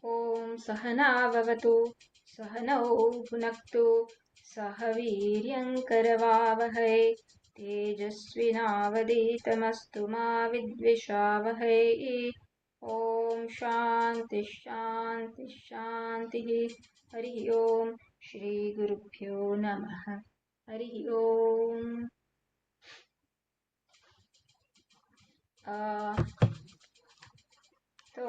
ॐ सहनाववतु सहनौ भुनक्तु सह वीर्यङ्करवावहै तेजस्विनावधीतमस्तु मा विद्विषावहै। ॐ शान्तिः शान्तिः शान्तिः। हरिः ॐ श्रीगुरुभ्यो नमः। हरिः ॐ। तो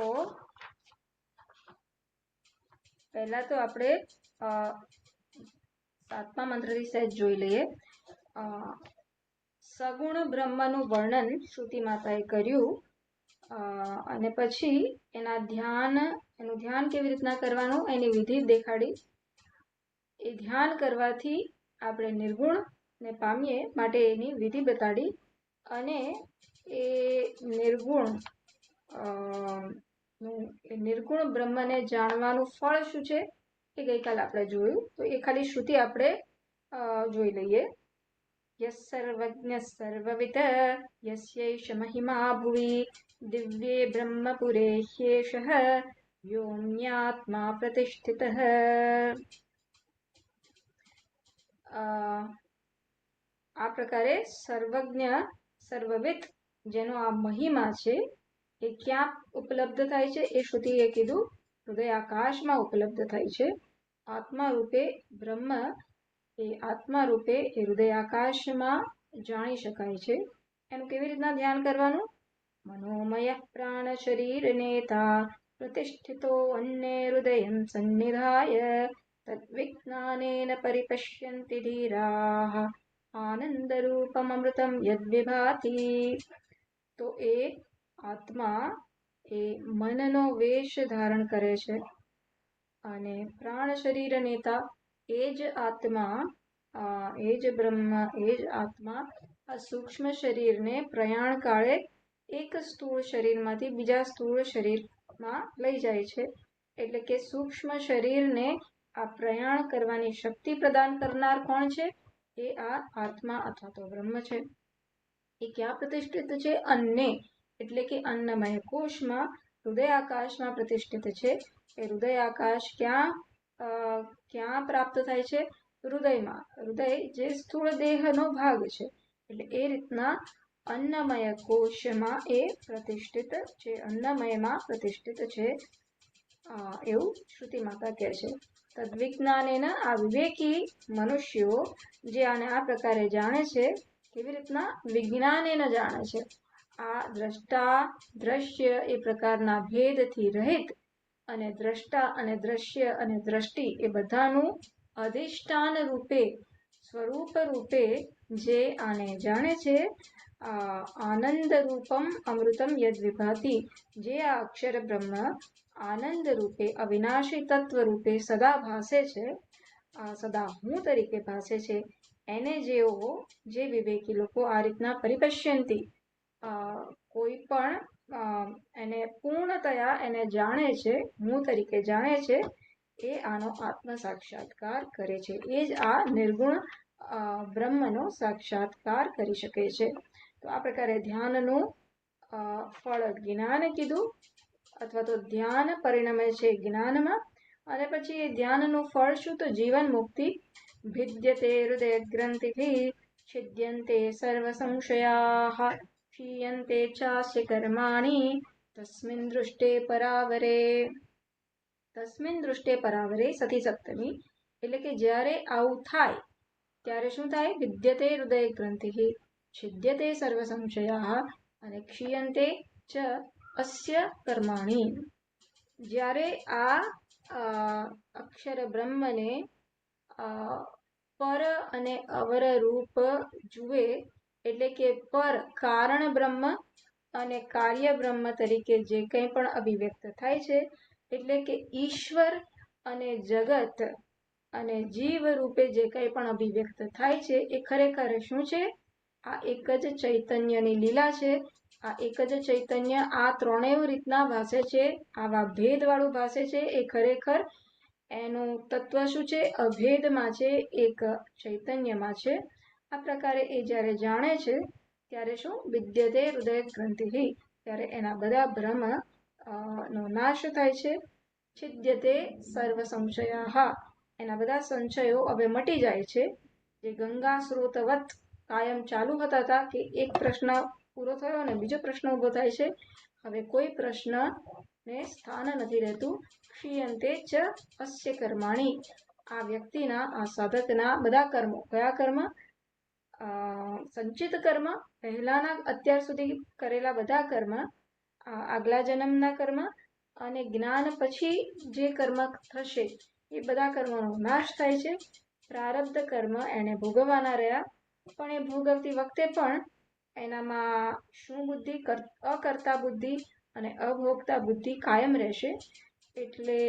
पहला तो आपणे सातमा मंत्रथी सहेज जोई लईए। सगुण ब्रह्मનું વર્ણન શ્રુતિ માતાએ કર્યું અને પછી એનું ધ્યાન કેવી રીતના કરવાનું એની વિધિ દેખાડી। એ ધ્યાન કરવાથી આપણે નિર્ગુણ ને પામીએ માટે એની વિધિ બતાડી અને એ निर्गुण ब्रह्म ने जाणवानुं फळ शुं छे ए गईकाल आपणे जोयुं। तो ए खाली श्रुति आपणे जोई लईए। यः सर्वज्ञः सर्ववित् यस्यैष महिमा भुवि दिव्ये ब्रह्मपुरे ह्येषः व्योम्यात्मा प्रतिष्ठितः। आ प्रकारे सर्वज्ञ सर्ववित् जेनो आ महिमा छे ए क्या उपलब्ध थाय छे ए श्रुतिए कीधुं हृदय आकाश में उपलब्ध थाय छे। आत्मा रूपे ब्रह्म ए आत्मा रूपे ए हृदय आकाश में जाणी शकाय छे। एनुं केवी रीतना ध्यान करवानुं? मनोमय प्राण शरीर नेता प्रतिष्ठितो अन्ये हृदयं सन्निधाय तद्विज्ञानेन परिपश्यन्ति धीराः आनंदरूपमृतं यद्विभाति। तो ए आत्मा ए मननो वेश धारण करे छे अने प्राण शरीर नेता एज आत्मा एज ब्रह्म एज आत्मा आ सूक्ष्म शरीर ने प्रयाण काळे एक स्थूल शरीर मांथी बीजा स्थूल शरीर में लई जाय छे। एटले के सूक्ष्म शरीर ने आ प्रयाण करवानी शक्ति प्रदान करनार कोण छे? ए आ आत्मा अथवा तो ब्रह्म छे। ए क्या प्रतिष्ठित छे? अन्ने एटले के अन्नमय कोश में हृदय आकाश में प्रतिष्ठित छे। ए हृदय आकाश क्या प्राप्त थाय छे? हृदय में। हृदय जे स्थूल देहनो भाग छे एटले ए रीतना अन्नमय कोश में ए प्रतिष्ठित छे। अन्नमय में प्रतिष्ठित छे एवं श्रुति माता कहे छे। तद्विज्ञानेन आ विवेकी मनुष्यो जे आने आ प्रकारे जाणे छे केवी रीतना विज्ञानेन जाणे छे। आ द्रष्टा दृश्य ए प्रकारना भेद थी रहित अने द्रष्टा अने दृश्य अने दृष्टि ए बधानुं अधिष्ठान रूपे स्वरूप रूपे जे आने जाणे छे। आनंद रूपम अमृतम यद विभाति जे आ अक्षर ब्रह्म आनंद रूपे अविनाशी तत्व रूपे सदा भासे छे सदा हूँ तरीके भासे छे एने जेओ जे विवेकी लोको आ रीतना परिपश्यन्ति कोई पण एने पूर्णतया एने जाणे छे हूँ तरीके जाणे छे ए आनो आत्म साक्षात्कार करे छे। ए ज आ निर्गुण ब्रह्मनो साक्षात्कार करी शके छे। तो आ प्रकारे ध्याननुं फळ ज्ञान कीधुं अथवा तो ध्यान परिणमे छे ज्ञान में अने पछी ए ध्याननुं फळ शुं? तो जीवन मुक्ति। भिद्यते हृदय ग्रंथिभिः छिद्यन्ते सर्व संशयाः क्षीयन्ते चास्य कर्माणि तस्मिन् दृष्टे परावरे। तस्मिन् दृष्टे परावरे सती सप्तमी एटले के ज्यारे आवुं थाय त्यारे शुं थाय? भिद्यते हृदय ग्रंथिः छिद्यते सर्व संशयाः अने क्षीयन्ते च अस्य कर्माणि। ज्यारे आ अक्षर ब्रह्म ने पर अने अवर रूप जुए एटले के पर कारण ब्रह्म अने कार्य ब्रह्म तरीके जे कंई पण अभिव्यक्त थाय छे एटले के ईश्वर अने जगत अने जीव रूपे जे कंई पण अभिव्यक्त थाय छे ए खरेखर शुं छे? आ एक ज चैतन्यनी लीला छे। आ एक ज चैतन्य आ त्रणेय रीतना भासे छे। आवा भेदवाळुं भासे छे ए खरेखर एनुं तत्व शुं छे? अभेद मां छे, एक चैतन्य मां छे। आ प्रकारे ए ज्यारे जाणे छे त्यारे शुं? विद्यते हृदय ग्रंथिः त्यारे एना बधा भ्रम नो नाश थाय छे। છિદ્યતે સર્વ સંશયા, એના બધા સંશયો હવે મટી જાય છે. જે ગંગા સ્રોતવત કાયમ ચાલુ હતા કે એક પ્રશ્ન પૂરો થયો અને બીજો પ્રશ્ન ઉભો થાય છે, હવે કોઈ પ્રશ્ન ને સ્થાન નથી રહેતું. ક્ષીયંતે ચ અસ્ય કર્માણી, આ વ્યક્તિના, આ સાધકના બધા કર્મો, કયા કર્મ? સંચિત કર્મ, પહેલાના અત્યાર સુધી કરેલા બધા કર્મ, આગલા જન્મના કર્મ, અને જ્ઞાન પછી જે કર્મ થશે એ બધા કર્મનો નાશ થાય છે. પ્રારબ્ધ કર્મ એને ભોગવવાના રહ્યા, પણ એ ભોગવતી વખતે પણ એનામાં શું બુદ્ધિ? અકર્તા બુદ્ધિ અને અભોગતા બુદ્ધિ કાયમ રહેશે. એટલે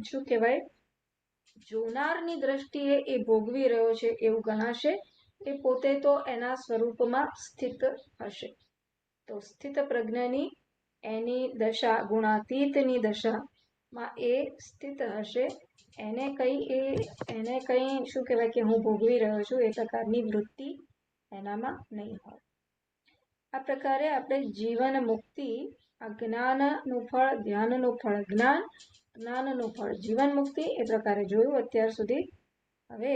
શું કહેવાય, જોનારની દ્રષ્ટિએ એ ભોગવી રહ્યો છે એવું ગણાશે. એ પોતે તો એના સ્વરૂપમાં સ્થિત હશે. તો સ્થિત પ્રજ્ઞની એની દશા, ગુણાતીતની દશામાં એ સ્થિત હશે. એને કઈ શું કહેવાય કે હું ભોગવી રહ્યો છું એ પ્રકારની વૃત્તિ એનામાં નહીં હોય. આ પ્રકારે આપણે જીવન મુક્તિ, આ જ્ઞાનનું ફળ, ધ્યાનનું ફળ જ્ઞાન, જ્ઞાનનું ફળ જીવન મુક્તિ, એ પ્રકારે જોયું અત્યાર સુધી. હવે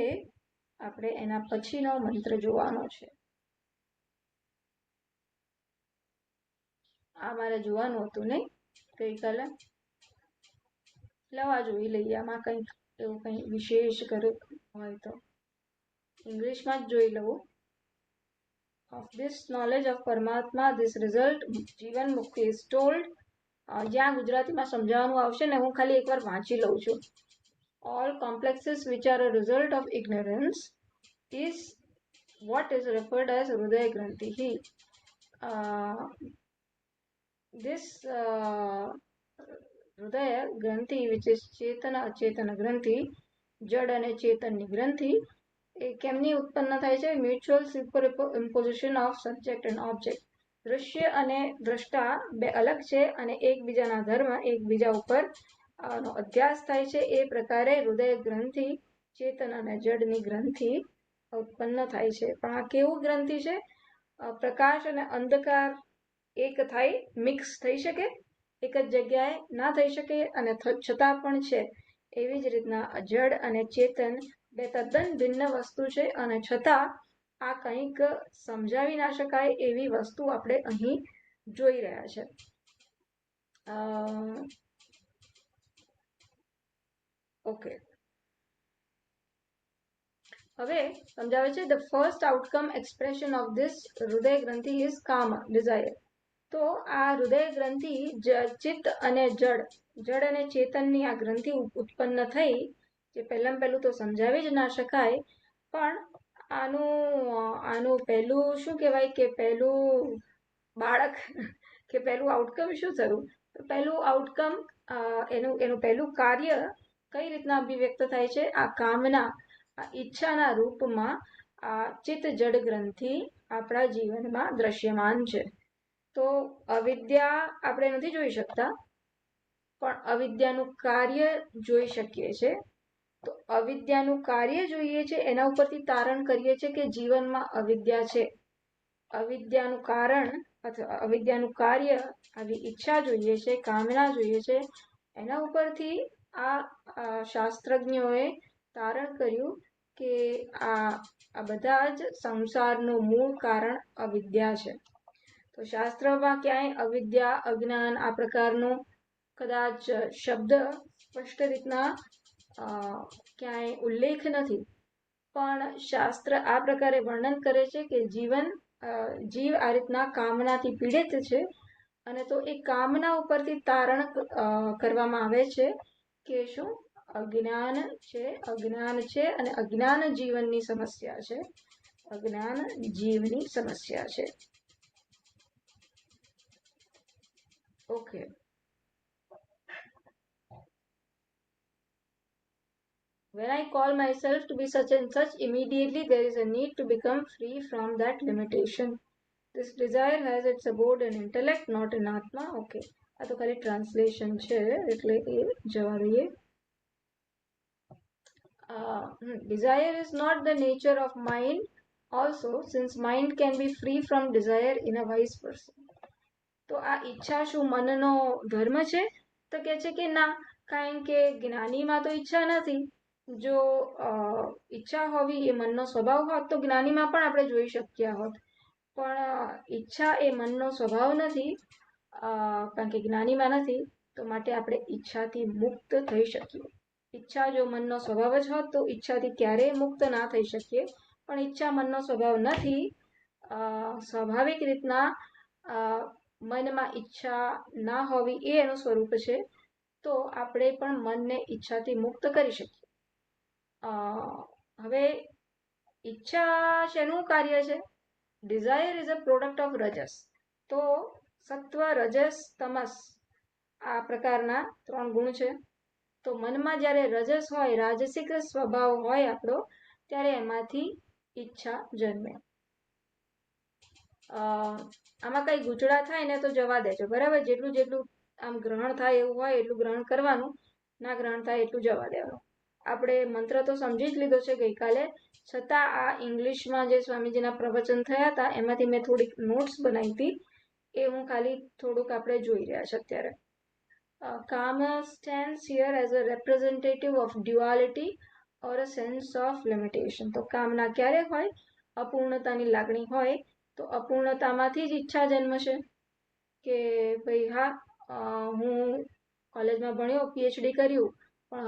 આપણે એના પછીનો મંત્ર જોવાનો છે. આ મારે જોવાનું હતું નહીં ગઈકાલે, લવા જોઈ લઈએ. આમાં કંઈક એવું કંઈ વિશેષ કર્યું હોય તો ઇંગ્લિશમાં જ જોઈ લઉં. Of this knowledge of Paramatma, this result, જીવન મુક્તિ is told. જ્યાં ગુજરાતીમાં સમજાવવાનું આવશે ને, હું ખાલી એકવાર વાંચી લઉં છું. All complexes which are a result of ignorance is what is referred as Hridaya Granthi. This Hridaya Granthi, which is Chetana Achetana Granthi, જડ અને ચેતનની ગ્રંથિ, એ કેમની ઉત્પન્ન થાય છે? Mutual superimposition of subject and object. દૃશ્ય અને દ્રષ્ટા બે અલગ છે અને એકબીજાના ધર્મ એકબીજા ઉપર નો અધ્યાસ થાય છે. એ પ્રકારે હૃદય ગ્રંથિ, ચેતન અને જડની ગ્રંથિ ઉત્પન્ન થાય છે. પણ આ કેવું ગ્રંથિ છે? પ્રકાશ અને અંધકાર એક થાય, મિક્સ થઈ શકે, એક જ જગ્યાએ ના થઈ શકે, અને છતાં પણ છે. એવી જ રીતના જડ અને ચેતન બે તદ્દન ભિન્ન વસ્તુ છે, અને છતાં આ કંઈક સમજાવી ના શકાય એવી વસ્તુ આપણે અહીં જોઈ રહ્યા છે. ઓકે, હવે સમજાવે છે. The first outcome expression of this હૃદય ગ્રંથિ ઇઝ કામ, ડિઝાયર. તો આ હૃદય ગ્રંથિ ચિત્ત અને જડ અને ચેતનની આ ગ્રંથિ ઉત્પન્ન થઈ, જે પહેલું તો સમજાવી જ ના શકાય. પણ આનું પહેલું શું કહેવાય કે પહેલું બાળક કે પહેલું આઉટકમ શું થયું? તો પહેલું આઉટકમ, એનું પહેલું કાર્ય કઈ રીતના અભિવ્યક્ત થાય છે? આ કામના, આ ઈચ્છાના રૂપમાં આ ચિત્ત જડ ગ્રંથિ આપણા જીવનમાં દ્રશ્યમાન છે. તો અવિદ્યા આપણે નથી જોઈ શકતા, પણ અવિદ્યાનું કાર્ય જોઈ શકીએ છીએ. તો અવિદ્યાનું કાર્ય જોઈએ છે, એના ઉપરથી તારણ કરીએ છીએ કે જીવનમાં અવિદ્યા છે. અવિદ્યાનું કારણ અથવા અવિદ્યાનું કાર્ય, આવી ઈચ્છા જોઈએ છે, કામના જોઈએ છે. એના ઉપરથી આ શાસ્ત્રજ્ઞોએ તારણ કર્યું કે આ બધા જ સંસારનું મૂળ કારણ અવિદ્યા છે. તો શાસ્ત્રમાં ક્યાંય અવિદ્યા, અજ્ઞાન આ પ્રકારનો કદાચ શબ્દ સ્પષ્ટ રીતના ક્યાંય ઉલ્લેખ નથી, પણ શાસ્ત્ર આ પ્રકારે વર્ણન કરે છે કે જીવ આ રીતના કામનાથી પીડિત છે. અને તો એ કામના ઉપરથી તારણ કરવામાં આવે છે કે શું? અજ્ઞાન છે અને અજ્ઞાન જીવનની સમસ્યા છે. અજ્ઞાન જીવની સમસ્યા છે. Okay, when I call myself to be such and such, immediately there is a need to become free from that limitation. This desire has its abode in intellect, not in atma. Okay, આ તો ખાલી translation છે, એટલે એ જવા દઈએ. Desire is not the nature of mind also, since mind can be free from desire in a vice versa. તો આ ઈચ્છા શું મનનો ધર્મ છે? તો કે છે કે ના, કારણ કે જ્ઞાનીમાં તો ઈચ્છા નથી. જો ઈચ્છા હોવી એ મનનો સ્વભાવ હોત તો જ્ઞાનીમાં પણ આપણે જોઈ શક્યા હોત, પણ ઈચ્છા એ મનનો સ્વભાવ નથી, કારણ કે જ્ઞાનીમાં નથી, તો માટે આપણે ઈચ્છાથી મુક્ત થઈ શકીએ. ઈચ્છા જો મનનો સ્વભાવ જ હોત તો ઈચ્છાથી ક્યારેય મુક્ત ના થઈ શકીએ, પણ ઈચ્છા મનનો સ્વભાવ નથી. સ્વાભાવિક રીતના મનમાં ઈચ્છા ના હોવી એ એનું સ્વરૂપ છે, તો આપણે પણ મનને ઈચ્છાથી મુક્ત કરી શકીએ. હવે ઈચ્છા શેનું કાર્ય છે? Desire is a product of rajas. તો સત્વ, રજસ, તમસ આ પ્રકારના 3 ગુણ છે. તો મનમાં જ્યારે રજસ હોય, રાજસિક સ્વભાવ હોય આપણો, ત્યારે એમાંથી ઈચ્છા જન્મે. આમાં કઈ ગૂંચળા થાય ને તો જવા દેજો, બરાબર? જેટલું જેટલું આમ ગ્રહણ થાય એવું હોય એટલું ગ્રહણ કરવાનું, ના ગ્રહણ થાય એટલું જવા દેવાનું. આપણે મંત્ર તો સમજી જ લીધો છે ગઈકાલે, છતાં આ ઇંગ્લિશમાં જે સ્વામીજીના પ્રવચન થયા હતા એમાંથી મેં થોડીક નોટ્સ બનાવી હતી, એ હું ખાલી થોડુંક આપણે જોઈ રહ્યા છે અત્યારે. કામ stands here as a representative of duality or a sense of limitation. તો કામના ક્યારે હોય? અપૂર્ણતાની લાગણી હોય, તો અપૂર્ણતામાંથી જ ઈચ્છા જન્મશે કે ભાઈ હા, હું કોલેજમાં ભણ્યો, પીએચડી કર્યું, પણ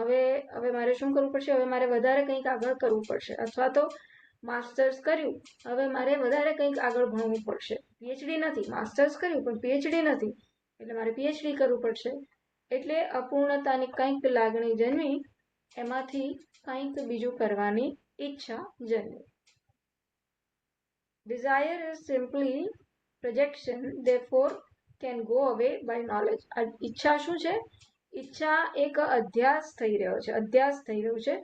હવે મારે શું કરવું પડશે? હવે મારે વધારે કંઈક આગળ કરવું પડશે. અથવા તો માસ્ટર્સ કર્યું, હવે મારે વધારે કંઈક આગળ ભણવું પડશે. પીએચડી નથી, માસ્ટર્સ કર્યું પણ પીએચડી નથી, એટલે મારે પીએચડી કરવું પડશે. એટલે અપૂર્ણતાની કંઈક લાગણી જન્મી, એમાંથી કંઈક બીજું કરવાની ઈચ્છા જન્મી. Desire is simply projection, therefore can go away by knowledge. ઈચ્છા શું છે? ઈચ્છા એક અધ્યાસ થઈ રહ્યો છે,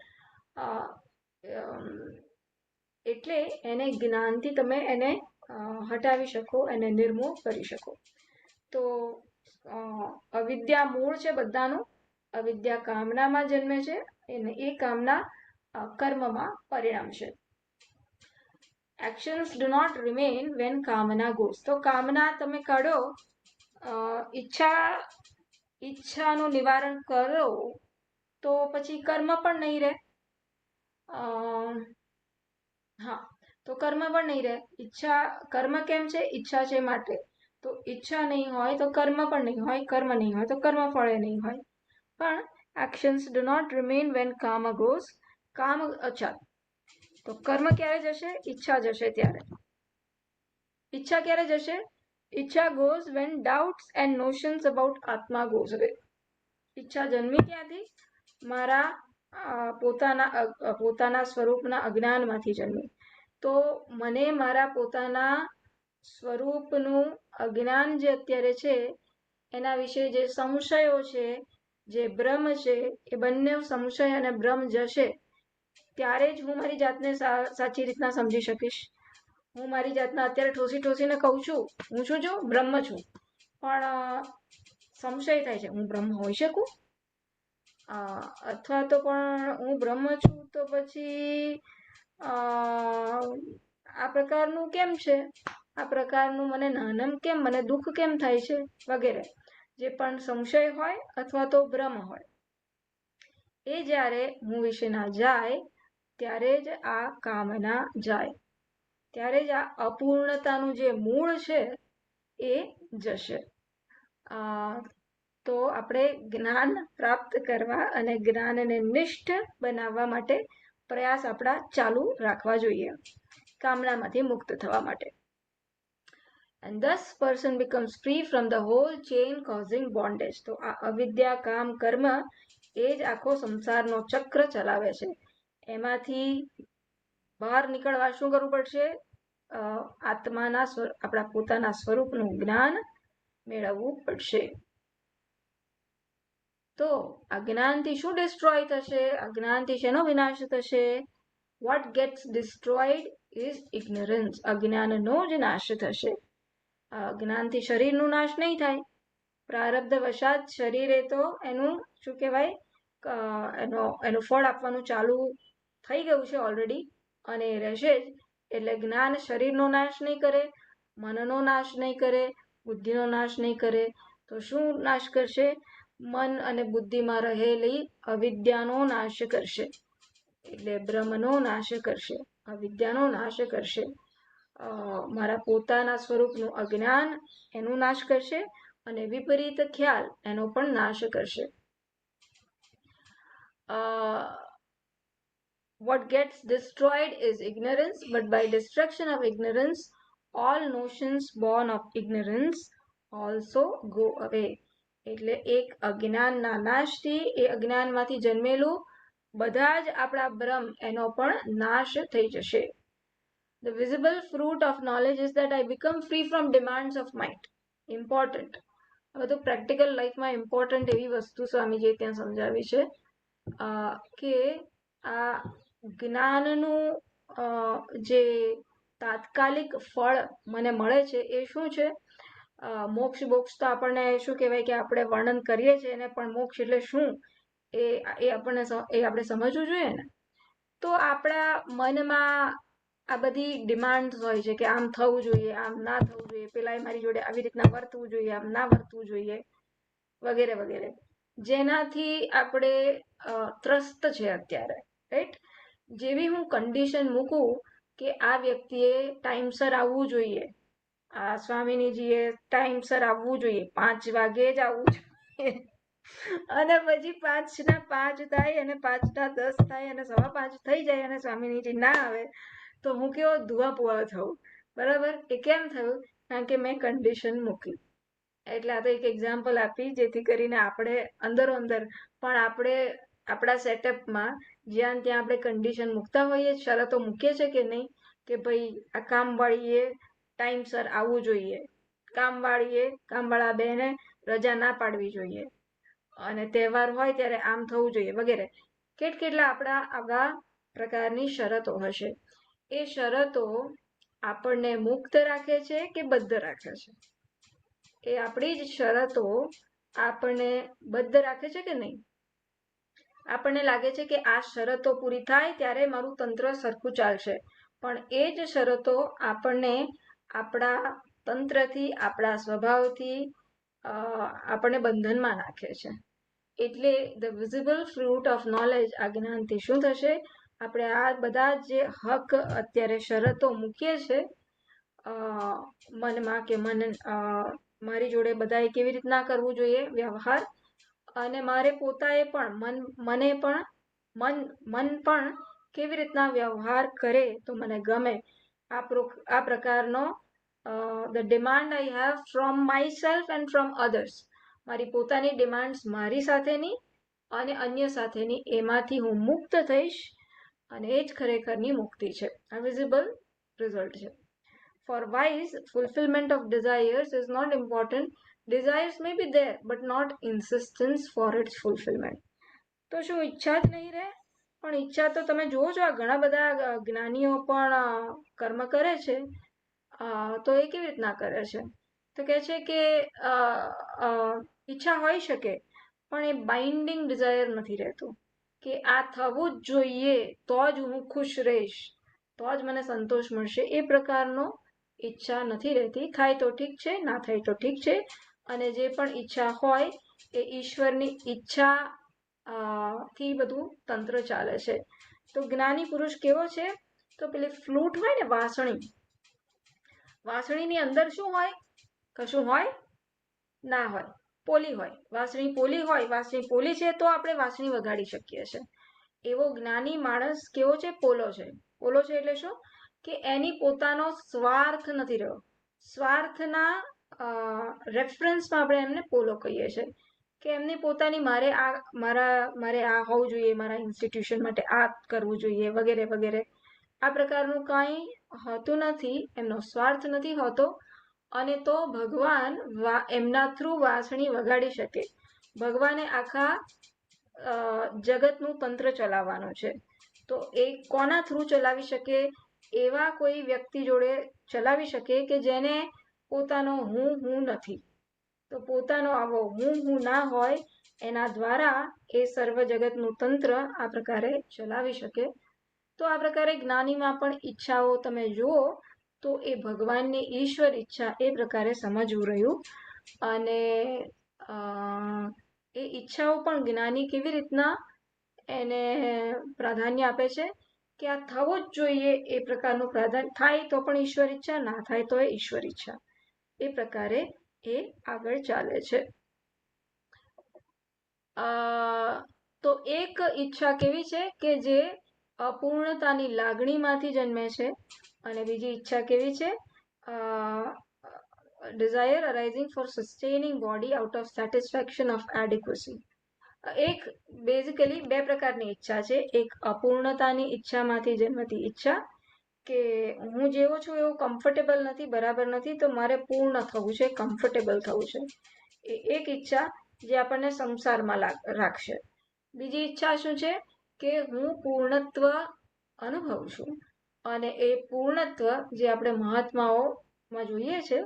એટલે એને જ્ઞાનથી તમે એને હટાવી શકો, એને નિર્મૂળ કરી શકો. તો અવિદ્યા મૂળ છે બધાનું. અવિદ્યા કામનામાં જન્મે છે અને એ કામના કર્મમાં પરિણમશે. Actions do not remain when kamana goes. તો કામના તમે કાઢો, ઈચ્છાનું નિવારણ કરો, તો પછી કર્મ પણ નહીં રહે. તો કર્મ પણ નહીં રહે. કર્મ કેમ છે? ઈચ્છા છે માટે. તો ઈચ્છા નહીં હોય તો કર્મ પણ નહીં હોય, કર્મ નહીં હોય તો કર્મ ફળે નહીં હોય. પણ actions do not remain when kama goes. અચ્છા, તો કર્મ ક્યારે જશે? ઈચ્છા જશે ત્યારે. ઈચ્છા ક્યારે જશે? ઈચ્છા goes when doubts and notions about atma goes away. ઈચ્છા જન્મી ક્યાંથી? મારા પોતાના સ્વરૂપના અજ્ઞાનમાંથી જન્મી. તો મને મારા પોતાના સ્વરૂપનું અજ્ઞાન જે અત્યારે છે એના વિશે જે સંશયો છે, જે ભ્રમ છે, એ બંને સંશય અને ભ્રમ જશે ત્યારે જ હું મારી જાતને સાચી રીતના સમજી શકીશ. હું મારી જાતના અત્યારે ઠોસીને કહું છું હું શું છું? બ્રહ્મ છું, પણ સંશય થાય છે, હું બ્રહ્મ હોઈ શકું? અથવા તો પણ હું બ્રહ્મ છું તો પછી આ પ્રકારનું કેમ છે? આ પ્રકારનું મને નાનમ કેમ? મને દુઃખ કેમ થાય છે? વગેરે જે પણ સંશય હોય અથવા તો ભ્રમ હોય, એ જ્યારે હું વિશેના જાય ત્યારે જ આ કામના જાય, ત્યારે જ આ અપૂર્ણતાનું જે મૂળ છે એ જશે. તો આપણે જ્ઞાન પ્રાપ્ત કરવા અને જ્ઞાનને નિષ્ઠ બનાવવા માટે પ્રયાસ આપણા ચાલુ રાખવા જોઈએ, કામનામાંથી મુક્ત થવા માટે. And thus person becomes free from the whole chain causing bondage. તો આ અવિદ્યા, કામ, કર્મ એ જ આખો સંસારનો ચક્ર ચલાવે છે. એમાંથી બહાર નીકળવા શું કરવું પડશે? આત્માના આપણા પોતાના સ્વરૂપનું જ્ઞાન મેળવવું પડશે. તો આ જ્ઞાનથી શું ડિસ્ટ્રોય થશે? આ જ્ઞાનથી શેનો વિનાશ થશે? What gets destroyed is ignorance. અજ્ઞાનનો જ નાશ થશે. જ્ઞાનથી શરીરનું નાશ નહીં થાય. પ્રારબ્ધ વશાત શરીરે તો એનું શું કહેવાય, એનું ફળ આપવાનું ચાલુ થઈ ગયું છે ઓલરેડી, અને રહેશે જ. એટલે જ્ઞાન શરીરનો નાશ નહીં કરે, મનનો નાશ નહીં કરે, બુદ્ધિનો નાશ નહીં કરે, તો શું નાશ કરશે? મન અને બુદ્ધિમાં રહેલી અવિદ્યાનો નાશ કરશે. એટલે બ્રહ્મનો નાશ કરશે, અવિદ્યાનો નાશ કરશે, મારા પોતાના સ્વરૂપનું અજ્ઞાન એનો નાશ કરશે અને વિપરીત ખ્યાલ એનો પણ નાશ કરશે. What gets destroyed is ignorance, but by destruction of ignorance, all notions born of ignorance also go away. એટલે એક અજ્ઞાનના નાશથી, એ અજ્ઞાનમાંથી જન્મેલું બધા જ આપણા બ્રહ્મ એનો પણ નાશ થઈ જશે. The visible fruit of knowledge is that I become free from demands of mind. Important. હવે તો પ્રેક્ટિકલ લાઈફમાં ઇમ્પોર્ટન્ટ એવી વસ્તુ સ્વામીજીએ ત્યાં સમજાવી છે કે આ જ્ઞાનનું જે તાત્કાલિક ફળ મને મળે છે એ શું છે? મોક્ષ બોક્ષ તો આપણને શું કહેવાય કે આપણે વર્ણન કરીએ છીએ ને, પણ મોક્ષ એટલે શું એ આપણે સમજવું જોઈએ ને. તો આપણા મનમાં આ બધી ડિમાન્ડ હોય છે કે આમ થવું જોઈએ, આમ ના થવું જોઈએ, પેલા મારી જોડે આવી રીતના વર્તવું જોઈએ, આમ ના વર્તવું જોઈએ, વગેરે વગેરે, જેનાથી આપણે ત્રસ્ત છે અત્યારે, રાઈટ? જેવી હું કન્ડિશન મૂકું કે આ વ્યક્તિએ ટાઈમસર આવવું જોઈએ, આ સ્વામિનીજીએ ટાઈમસર આવવું જોઈએ, 5 વાગે જ આવવું જોઈએ, અને પછી 5:05 થાય અને 5:10 થાય અને 5:15 થઈ જાય અને સ્વામિનીજી ના આવે તો હું કેવો ધુઆ પુઆ થવું, બરાબર? એ કેમ થયું? કારણ કે મેં કન્ડિશન મૂકી. એટલે આ તો એક એક્ઝામ્પલ આપી જેથી કરીને આપણે અંદરો અંદર પણ આપણે આપણા સેટઅપમાં જ્યાં ત્યાં આપણે કન્ડિશન મૂકતા હોઈએ, શરતો મૂકીએ છે કે નહીં, કે ભાઈ આ કામવાળીએ ટાઈમસર આવવું જોઈએ, કામવાળા બેને રજા ના પાડવી જોઈએ, અને તહેવાર હોય ત્યારે આમ થવું જોઈએ, વગેરે. કેટલા આપણા આવા પ્રકારની શરતો હશે. એ શરતો આપણને મુક્ત રાખે છે કે બદ્ધ રાખે છે? એ આપણી જ શરતો આપણને બદ્ધ રાખે છે કે નહીં? આપણને લાગે છે કે આ શરતો પૂરી થાય ત્યારે મારું તંત્ર સરખું ચાલશે, પણ એ જ શરતો આપણને આપણા તંત્રથી, આપણા સ્વભાવથી આપણને બંધનમાં નાખે છે. એટલે the visible fruit of knowledge, આ જ્ઞાનથી શું થશે? આપણે આ બધા જે હક અત્યારે શરતો મૂકીએ છે મનમાં કે મારી જોડે બધાએ કેવી રીતના કરવું જોઈએ વ્યવહાર, અને મારે પોતાએ પણ મન પણ કેવી રીતના વ્યવહાર કરે તો મને ગમે, આ પ્રકારનો the demand I have from myself and from others, મારી પોતાની ડિમાન્ડ્સ મારી સાથેની અને અન્ય સાથેની, એમાંથી હું મુક્ત થઈશ, અને એ જ ખરેખરની મુક્તિ છે. આ વિઝિબલ રિઝલ્ટ છે. For wise, fulfillment of desires is not important. Desires may be there, but not insistence for its fulfillment. તો શું ઈચ્છા જ નહીં રહે? પણ ઈચ્છા તો તમે જુઓ છો, આ ઘણા બધા જ્ઞાનીઓ પણ કર્મ કરે છે, તો એ કેવી રીતના કરે છે? તો કહે છે કે ઈચ્છા હોઈ શકે, પણ એ બાઇન્ડિંગ ડિઝાયર નથી રહેતું કે આ થવું જ જોઈએ તો જ હું ખુશ રહીશ, તો જ મને સંતોષ મળશે. એ પ્રકારનો ઈચ્છા નથી રહેતી. થાય તો ઠીક છે, ના થાય તો ઠીક છે, અને જે પણ ઈચ્છા હોય એ ઈશ્વરની ઈચ્છા થી બધું તંત્ર ચાલે છે. તો જ્ઞાની પુરુષ કેવો છે? તો પેલી ફ્લૂટ હોય ને, વાંસળીની અંદર શું હોય? કશું હોય? ના હોય, પોલી હોય. વાંસળી પોલી હોય, વાંસળી પોલી છે તો આપણે વાંસળી વગાડી શકીએ છીએ. એવો જ્ઞાની માણસ કેવો છે? પોલો છે. પોલો છે એટલે શું? કે એની પોતાનો સ્વાર્થ નથી રહ્યો. સ્વાર્થના રેફરન્સમાં આપણે એમને પોલો કહીએ છીએ, કે એમની પોતાની મારે આ હોવું જોઈએ, મારા ઇન્સ્ટિટ્યુશન માટે આ કરવું જોઈએ, વગેરે વગેરે. આ પ્રકારનું કાંઈ હોતું નથી, એમનો સ્વાર્થ નથી હોતો, અને તો ભગવાન એમના થ્રુ વાંસળી વગાડી શકે. ભગવાને આખા જગતનું તંત્ર ચલાવવાનું છે, તો એ કોના થ્રુ ચલાવી શકે? એવા કોઈ વ્યક્તિ જોડે ચલાવી શકે કે જેને પોતાનો હું નથી. તો પોતાનો આવો હું ના હોય, એના દ્વારા એ સર્વ જગતનું તંત્ર આ પ્રકારે ચલાવી શકે. તો આ પ્રકારે જ્ઞાનીમાં પણ ઈચ્છાઓ તમે જુઓ તો એ ભગવાનની ઈશ્વર ઈચ્છા એ પ્રકારે સમજવું રહ્યું, અને એ ઈચ્છાઓ પણ જ્ઞાની કેવી રીતના એને પ્રાધાન્ય આપે છે કે આ થવું જ જોઈએ એ પ્રકારનું પ્રાધાન્ય, થાય તો પણ ઈશ્વર ઈચ્છા, ના થાય તો એ ઈશ્વર ઈચ્છા, એ પ્રકારે એ આગળ ચાલે છે. તો એક ઈચ્છા કેવી છે કે જે અપૂર્ણતાની લાગણીમાંથી જન્મે છે, અને બીજી ઈચ્છા કેવી છે, desire arising for sustaining body out of satisfaction of adequacy. એક બેઝિકલી બે પ્રકારની ઈચ્છા છે. એક અપૂર્ણતાની ઈચ્છામાંથી જન્મતી ઈચ્છા કે હું જેવો છું એવું કમ્ફર્ટેબલ નથી, બરાબર નથી, તો મારે પૂર્ણ થવું છે, કમ્ફર્ટેબલ થવું છે. એ એક ઈચ્છા જે આપણને સંસારમાં રાખશે. બીજી ઈચ્છા શું છે કે હું પૂર્ણત્વ અનુભવું છું, અને એ પૂર્ણત્વ જે આપણે મહાત્માઓમાં જોઈએ છે,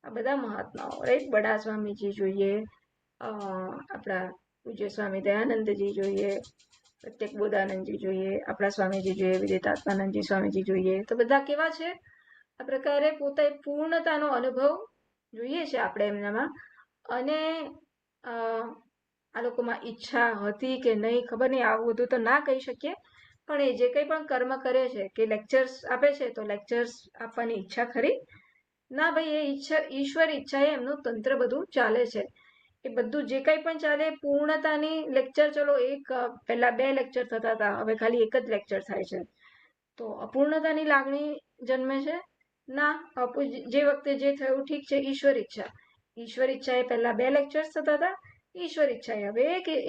આ બધા મહાત્માઓ, રાઈટ, બડા સ્વામીજી જોઈએ, આપણા પૂજ્ય સ્વામી દયાનંદજી જોઈએ, પ્રત્યેક બોધાનંદજી જોઈએ, આપણા સ્વામીજી જોઈએ, વિદિતાત્માનંદજી સ્વામીજી જોઈએ, તો બધા કેવા છે? આ પ્રકારે પોતે પૂર્ણતાનો અનુભવ જોઈએ છે આપણે એમનામાં. અને આ લોકોમાં ઈચ્છા હતી કે નહીં ખબર નહીં, આવું બધું તો ના કહી શકીએ, પણ એ જે કંઈ પણ કર્મ કરે છે, કે લેક્ચર્સ આપે છે, તો લેક્ચર્સ આપવાની ઈચ્છા ખરી? ના ભાઈ, એ ઈશ્વર ઈચ્છાએ એમનું તંત્ર બધું ચાલે છે. એ બધું જે કંઈ પણ ચાલે પૂર્ણતાની લેક્ચર, ચલો એક પહેલા 2 લેક્ચર થતા હતા, હવે ખાલી એક જ લેક્ચર થાય છે, તો અપૂર્ણતાની લાગણી જન્મે છે? ના, જે વખતે જે થયું ઠીક છે, ઈશ્વર ઈચ્છા. ઈશ્વર ઈચ્છા એ પહેલા 2 લેક્ચર્સ થતા હતા, ઈશ્વર ઈચ્છા હવે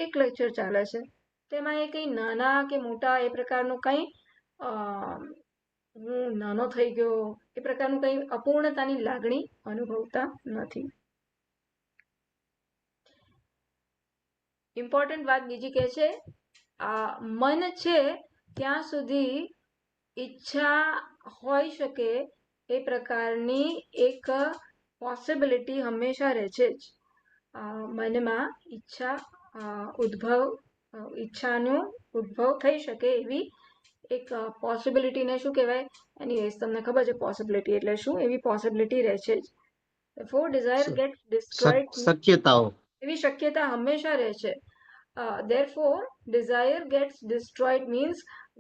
એક લેક્ચર ચાલે છે. તેમાં એ કંઈ નાના કે મોટા એ પ્રકારનું કંઈ હું નાનો થઈ ગયો એ પ્રકારનું કંઈ અપૂર્ણતાની લાગણી અનુભવતા નથી. ઇમ્પોર્ટન્ટ વાત બીજી કે છે, આ મન છે ત્યાં સુધી ઈચ્છા હોઈ શકે એ પ્રકારની એક પોસિબિલિટી હંમેશા રહે છે જ. મનમાં ઈચ્છાનો ઉદ્ભવ થઈ શકે એવી એક પોસિબિલિટીને શું કહેવાય? એનીવેઝ તમને ખબર છે પોસિબિલિટી એટલે શું, એવી પોસિબિલિટી રહે છે જ. Therefore desire gets destroyed, શક્યતાઓ, એવી શક્યતા હંમેશા રહે છે. Therefore desire gets destroyed means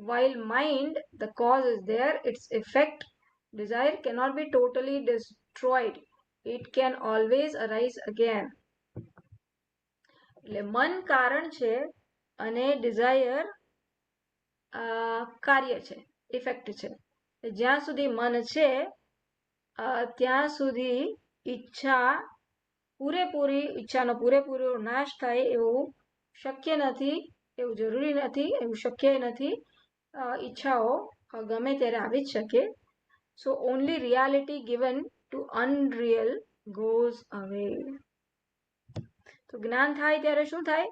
while mind, the cause is there, its effect, desire cannot be totally destroyed, it can always arise again. એટલે મન કારણ છે અને ડિઝાયર કાર્ય છે, ઇફેક્ટ છે. જ્યાં સુધી મન છે ત્યાં સુધી ઈચ્છાનો પૂરેપૂરો નાશ થાય એવું શક્ય નથી, એવું જરૂરી નથી, એવું શક્ય નથી. ઈચ્છાઓ ગમે ત્યારે આવી જ શકે. So only reality given to unreal goes away. તો જ્ઞાન થાય ત્યારે શું થાય?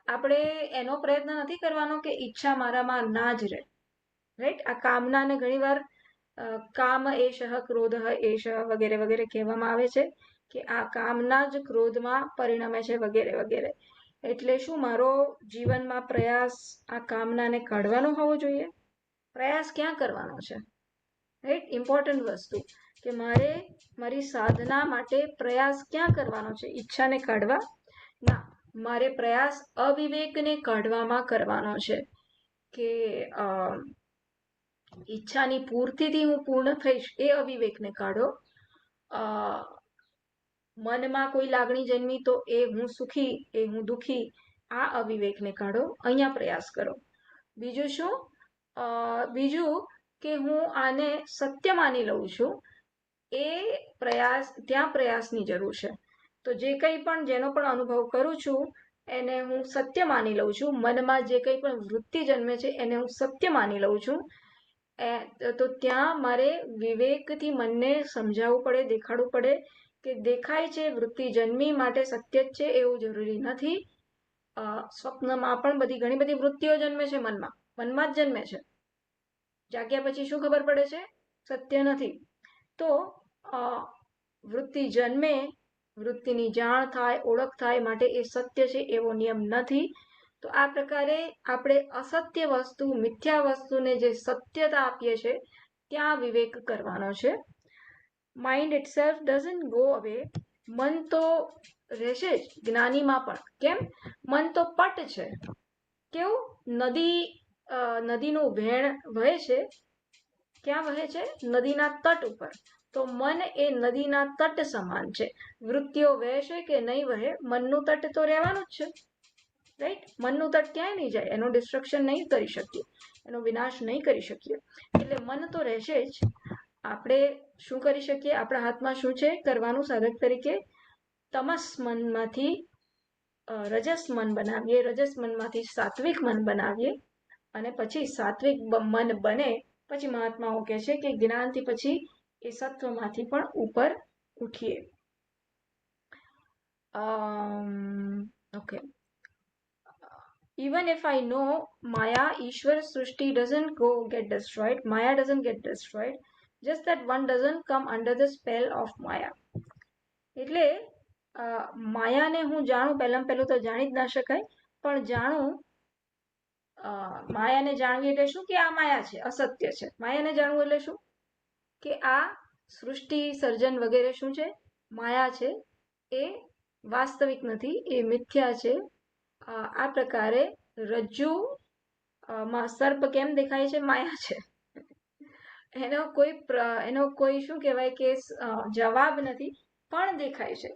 આપણે એનો પ્રયત્ન નથી કરવાનો કે ઈચ્છા મારામાં ના જ રહે, રાઈટ. આ કામનાને ઘણીવાર કામ એષઃ ક્રોધ એષઃ વગેરે વગેરે કહેવામાં આવે છે કે આ કામના જ ક્રોધમાં પરિણમે છે વગેરે વગેરે. એટલે શું મારો જીવનમાં પ્રયાસ આ કામનાને કાઢવાનો હોવો જોઈએ? પ્રયાસ ક્યાં કરવાનો છે, રાઈટ? ઇમ્પોર્ટન્ટ વસ્તુ કે મારે મારી સાધના માટે પ્રયાસ ક્યાં કરવાનો છે? ઈચ્છાને કાઢવા ના, મારે પ્રયાસ અવિવેકને કાઢવામાં કરવાનો છે. કે ઈચ્છાની પૂર્તિથી હું પૂર્ણ થઈશ એ અવિવેકને કાઢો. મનમાં કોઈ લાગણી જન્મી તો એ હું સુખી, એ હું દુઃખી, આ અવિવેકને કાઢો, અહીંયા પ્રયાસ કરો. બીજું શું? બીજું કે હું આને સત્ય માની લઉં છું, એ ત્યાં પ્રયાસની જરૂર છે. તો જે કંઈ પણ જેનો પણ અનુભવ કરું છું એને હું સત્ય માની લઉં છું. મનમાં જે કંઈ પણ વૃત્તિ જન્મે છે એને હું સત્ય માની લઉં છું. તો ત્યાં મારે વિવેકથી મનને સમજાવવું પડે, દેખાડવું પડે કે દેખાય છે વૃત્તિ જન્મી માટે સત્ય જ છે એવું જરૂરી નથી. સ્વપ્નમાં પણ ઘણી બધી વૃત્તિઓ જન્મે છે, મનમાં જ જન્મે છે. જાગ્યા પછી શું ખબર પડે છે? સત્ય નથી. તો વૃત્તિ જન્મે, વૃત્તિની જાણ થાય, ઓળખ થાય, માટે એ સત્ય છે એવો નિયમ નથી. તો આ પ્રકારે આપણે અસત્ય વસ્તુ, મિથ્યા વસ્તુને જે સત્યતા આપીએ છીએ ત્યાં વિવેક કરવાનો છે. માઇન્ડ ઇટસેલ્ફ ડઝન્ટ ગો અવે. મન તો રહેશે જ જ્ઞાનીમાં પણ. કેમ? મન તો પટ છે. કેવું? નદીનું વહેણ વહે છે. ક્યાં વહે છે? નદીના તટ ઉપર. તો મન એ નદીના તટ સમાન છે. વૃત્તિઓ વહેશે કે નહીં વહે, મનનું તટ તો રહેવાનું જ છે. રાઈટ? મનનું તટ ક્યાંય નહીં જાય, એનું ડિસ્ટ્રક્શન નહીં કરી શકીએ, એનો વિનાશ નહીં કરી શકીએ. એટલે મન તો રહેશે જ. આપણે શું કરી શકીએ? આપણા હાથમાં શું છે કરવાનું સાધક તરીકે? તમસ મનમાંથી રજસ મન બનાવીએ, રજસ મનમાંથી સાત્વિક મન બનાવીએ, અને પછી સાત્વિક મન બને પછી મહાત્માઓ કહે છે કે જ્ઞાનથી પછી એ સત્વમાંથી પણ ઉપર ઉઠીએ. Okay. Even if I know Maya, Ishwar, Srishti doesn't get destroyed, Maya doesn't get destroyed, just that one doesn't come under the spell of Maya. એટલે માયાને હું જાણું, પહેલું તો જાણી જ ના શકાય, પણ જાણું, માયાને જાણવી એટલે શું? કે આ માયા છે, અસત્ય છે. માયાને જાણવું એટલે શું? કે આ સૃષ્ટિ સર્જન વગેરે શું છે? માયા છે, એ વાસ્તવિક નથી, એ મિથ્યા છે. આ પ્રકારે રજ્જુ માં સર્પ કેમ દેખાય છે? માયા છે. એનો કોઈ શું કહેવાય કે જવાબ નથી, પણ દેખાય છે.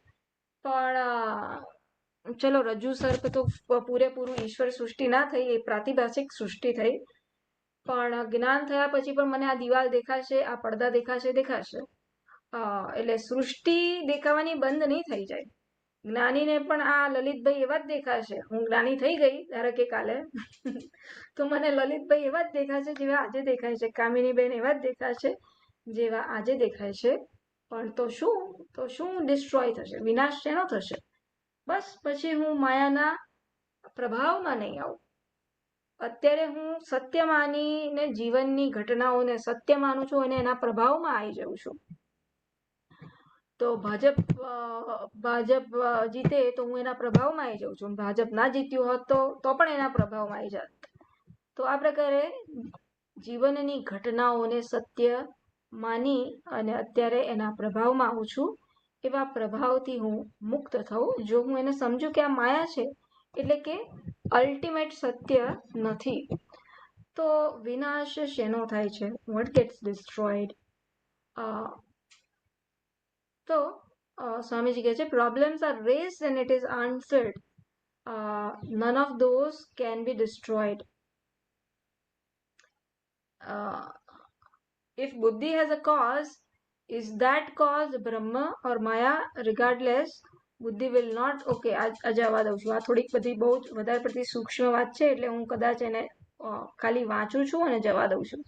પણ ચલો, રજ્જુ સર્પ તો પૂરેપૂરું ઈશ્વર સૃષ્ટિ ના થઈ, એ પ્રાતિભાષિક સૃષ્ટિ થઈ. પણ જ્ઞાન થયા પછી પણ મને આ દિવાલ દેખાશે, આ પડદા દેખાશે. એટલે સૃષ્ટિ દેખાવાની બંધ નહીં થઈ જાય. જ્ઞાનીને પણ આ લલિતભાઈ એવા જ દેખાશે. હું જ્ઞાની થઈ ગઈ ધારો કે કાલે, તો મને લલિતભાઈ એવા જ દેખાશે જેવા આજે દેખાય છે, કામિનીબેન એવા જ દેખાશે જેવા આજે દેખાય છે. પણ તો શું ડિસ્ટ્રોય થશે? વિનાશ શેનો થશે? બસ પછી હું માયાના પ્રભાવમાં નહીં આવું. અત્યારે હું સત્ય માનીને જીવનની ઘટનાઓને સત્ય માનું છું અને એના પ્રભાવમાં આવી જાઉં છું. તો ભાજપ જીતે તો હું એના પ્રભાવમાં આવી જાઉં છું. ભાજપ ના જીત્યું હોત તો પણ એના પ્રભાવમાં આવી જાત. તો આ પ્રકારે જીવનની ઘટનાઓને સત્ય માની અને અત્યારે એના પ્રભાવમાં આવું છું. એવા પ્રભાવથી હું મુક્ત થઉં. જો હું એને સમજુ કે આ માયા છે, એટલે કે અલ્ટિમેટ સત્ય નથી, તો વિનાશ શેનો થાય છે? What gets destroyed? તો સ્વામીજી કહે છે, problems are raised and it is answered. None of those can be destroyed. If buddhi has a cause, is that cause Brahma or Maya? Regardless, બુદ્ધિ will not. ઓકે, આ જવા દઉં છું. આ થોડીક બધી બહુ જ વધારે પડતી સૂક્ષ્મ વાત છે, એટલે હું કદાચ એને ખાલી વાંચું છું અને જવા દઉં છું.